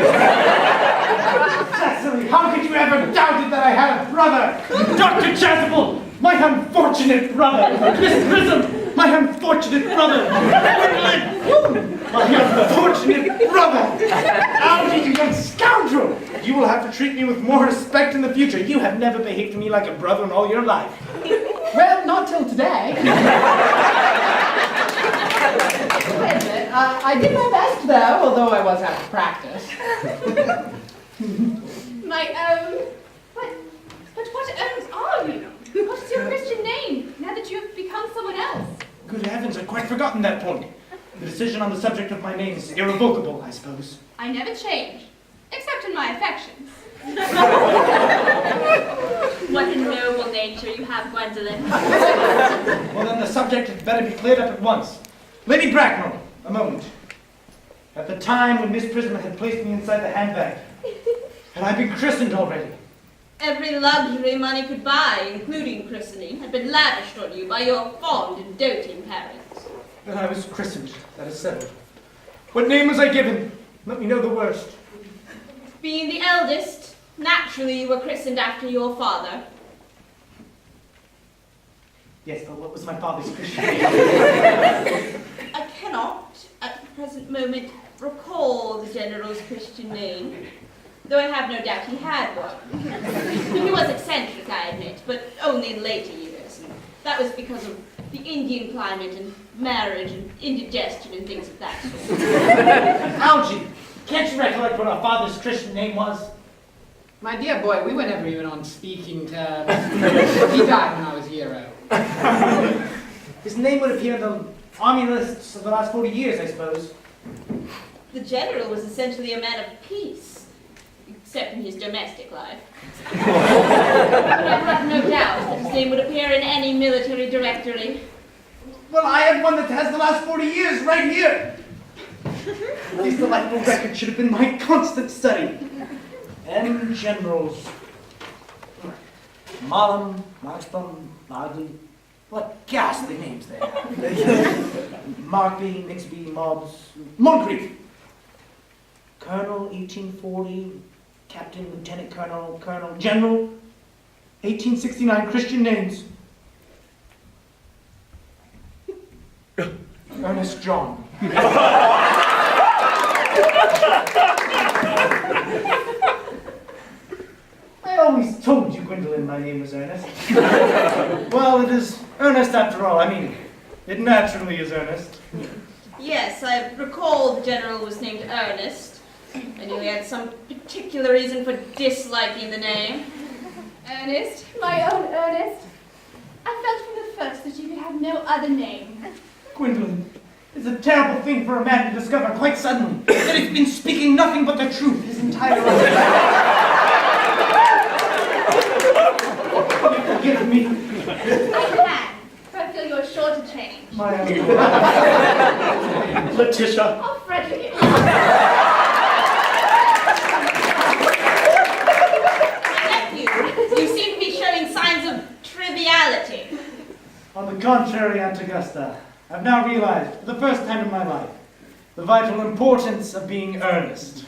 Cecily, how could you ever doubt it that I had a brother? Dr. Chasuble, my unfortunate brother. Miss Prism, my unfortunate brother. Gwendolyn, my unfortunate brother. Algy, you young scoundrel. You will have to treat me with more respect in the future. You have never behaved to me like a brother in all your life. Well, not till today. Wait a minute. I did my best, though, although I was out of practice. But what are you? What is your Christian name, now that you have become someone else? Good heavens, I'd quite forgotten that point. The decision on the subject of my name is irrevocable, I suppose. I never change, except in my affections. What a noble nature you have, Gwendolyn. Well, then the subject had better be cleared up at once. Lady Bracknell, a moment. At the time when Miss Prism had placed me inside the handbag, had I been christened already? Every luxury money could buy, including christening, had been lavished on you by your fond and doting parents. Then I was christened, that is settled. What name was I given? Let me know the worst. Being the eldest, naturally you were christened after your father. Yes, but what was my father's Christian name? I cannot, at the present moment, recall the general's Christian name, though I have no doubt he had one. He was eccentric, I admit, but only in later years. And that was because of the Indian climate and marriage and indigestion and things of that sort. Algy, can't you recollect what our father's Christian name was? My dear boy, we were never even on speaking terms. He died when I was a year old. His name would appear in the army lists of the last 40 years, I suppose. The general was essentially a man of peace, except in his domestic life. But I have no doubt that his name would appear in any military directory. Well, I have one that has the last 40 years right here. These delightful records should have been my constant study. M. Generals. Malum, Marchbum, Marley. What ghastly names they have. Markby, Nixby, Mobbs, Moncrief. Colonel, 1840. Captain, Lieutenant Colonel, Colonel, General. 1869 Christian names. Ernest Jong. I always told you, Gwendolyn, my name was Ernest. Well, it is Ernest after all. I mean, it naturally is Ernest. Yes, I recall the general was named Earnest. I knew he had some particular reason for disliking the name. Ernest, my own Ernest. I felt from the first that you could have no other name. Gwendolyn, it's a terrible thing for a man to discover quite suddenly that he's been speaking nothing but the truth his entire life. Forgive me. I can, but I feel you're sure to change. My Letitia. Oh, Frederick. You seem to be showing signs of triviality. On the contrary, Aunt Augusta, I've now realized, for the first time in my life, the vital importance of being earnest.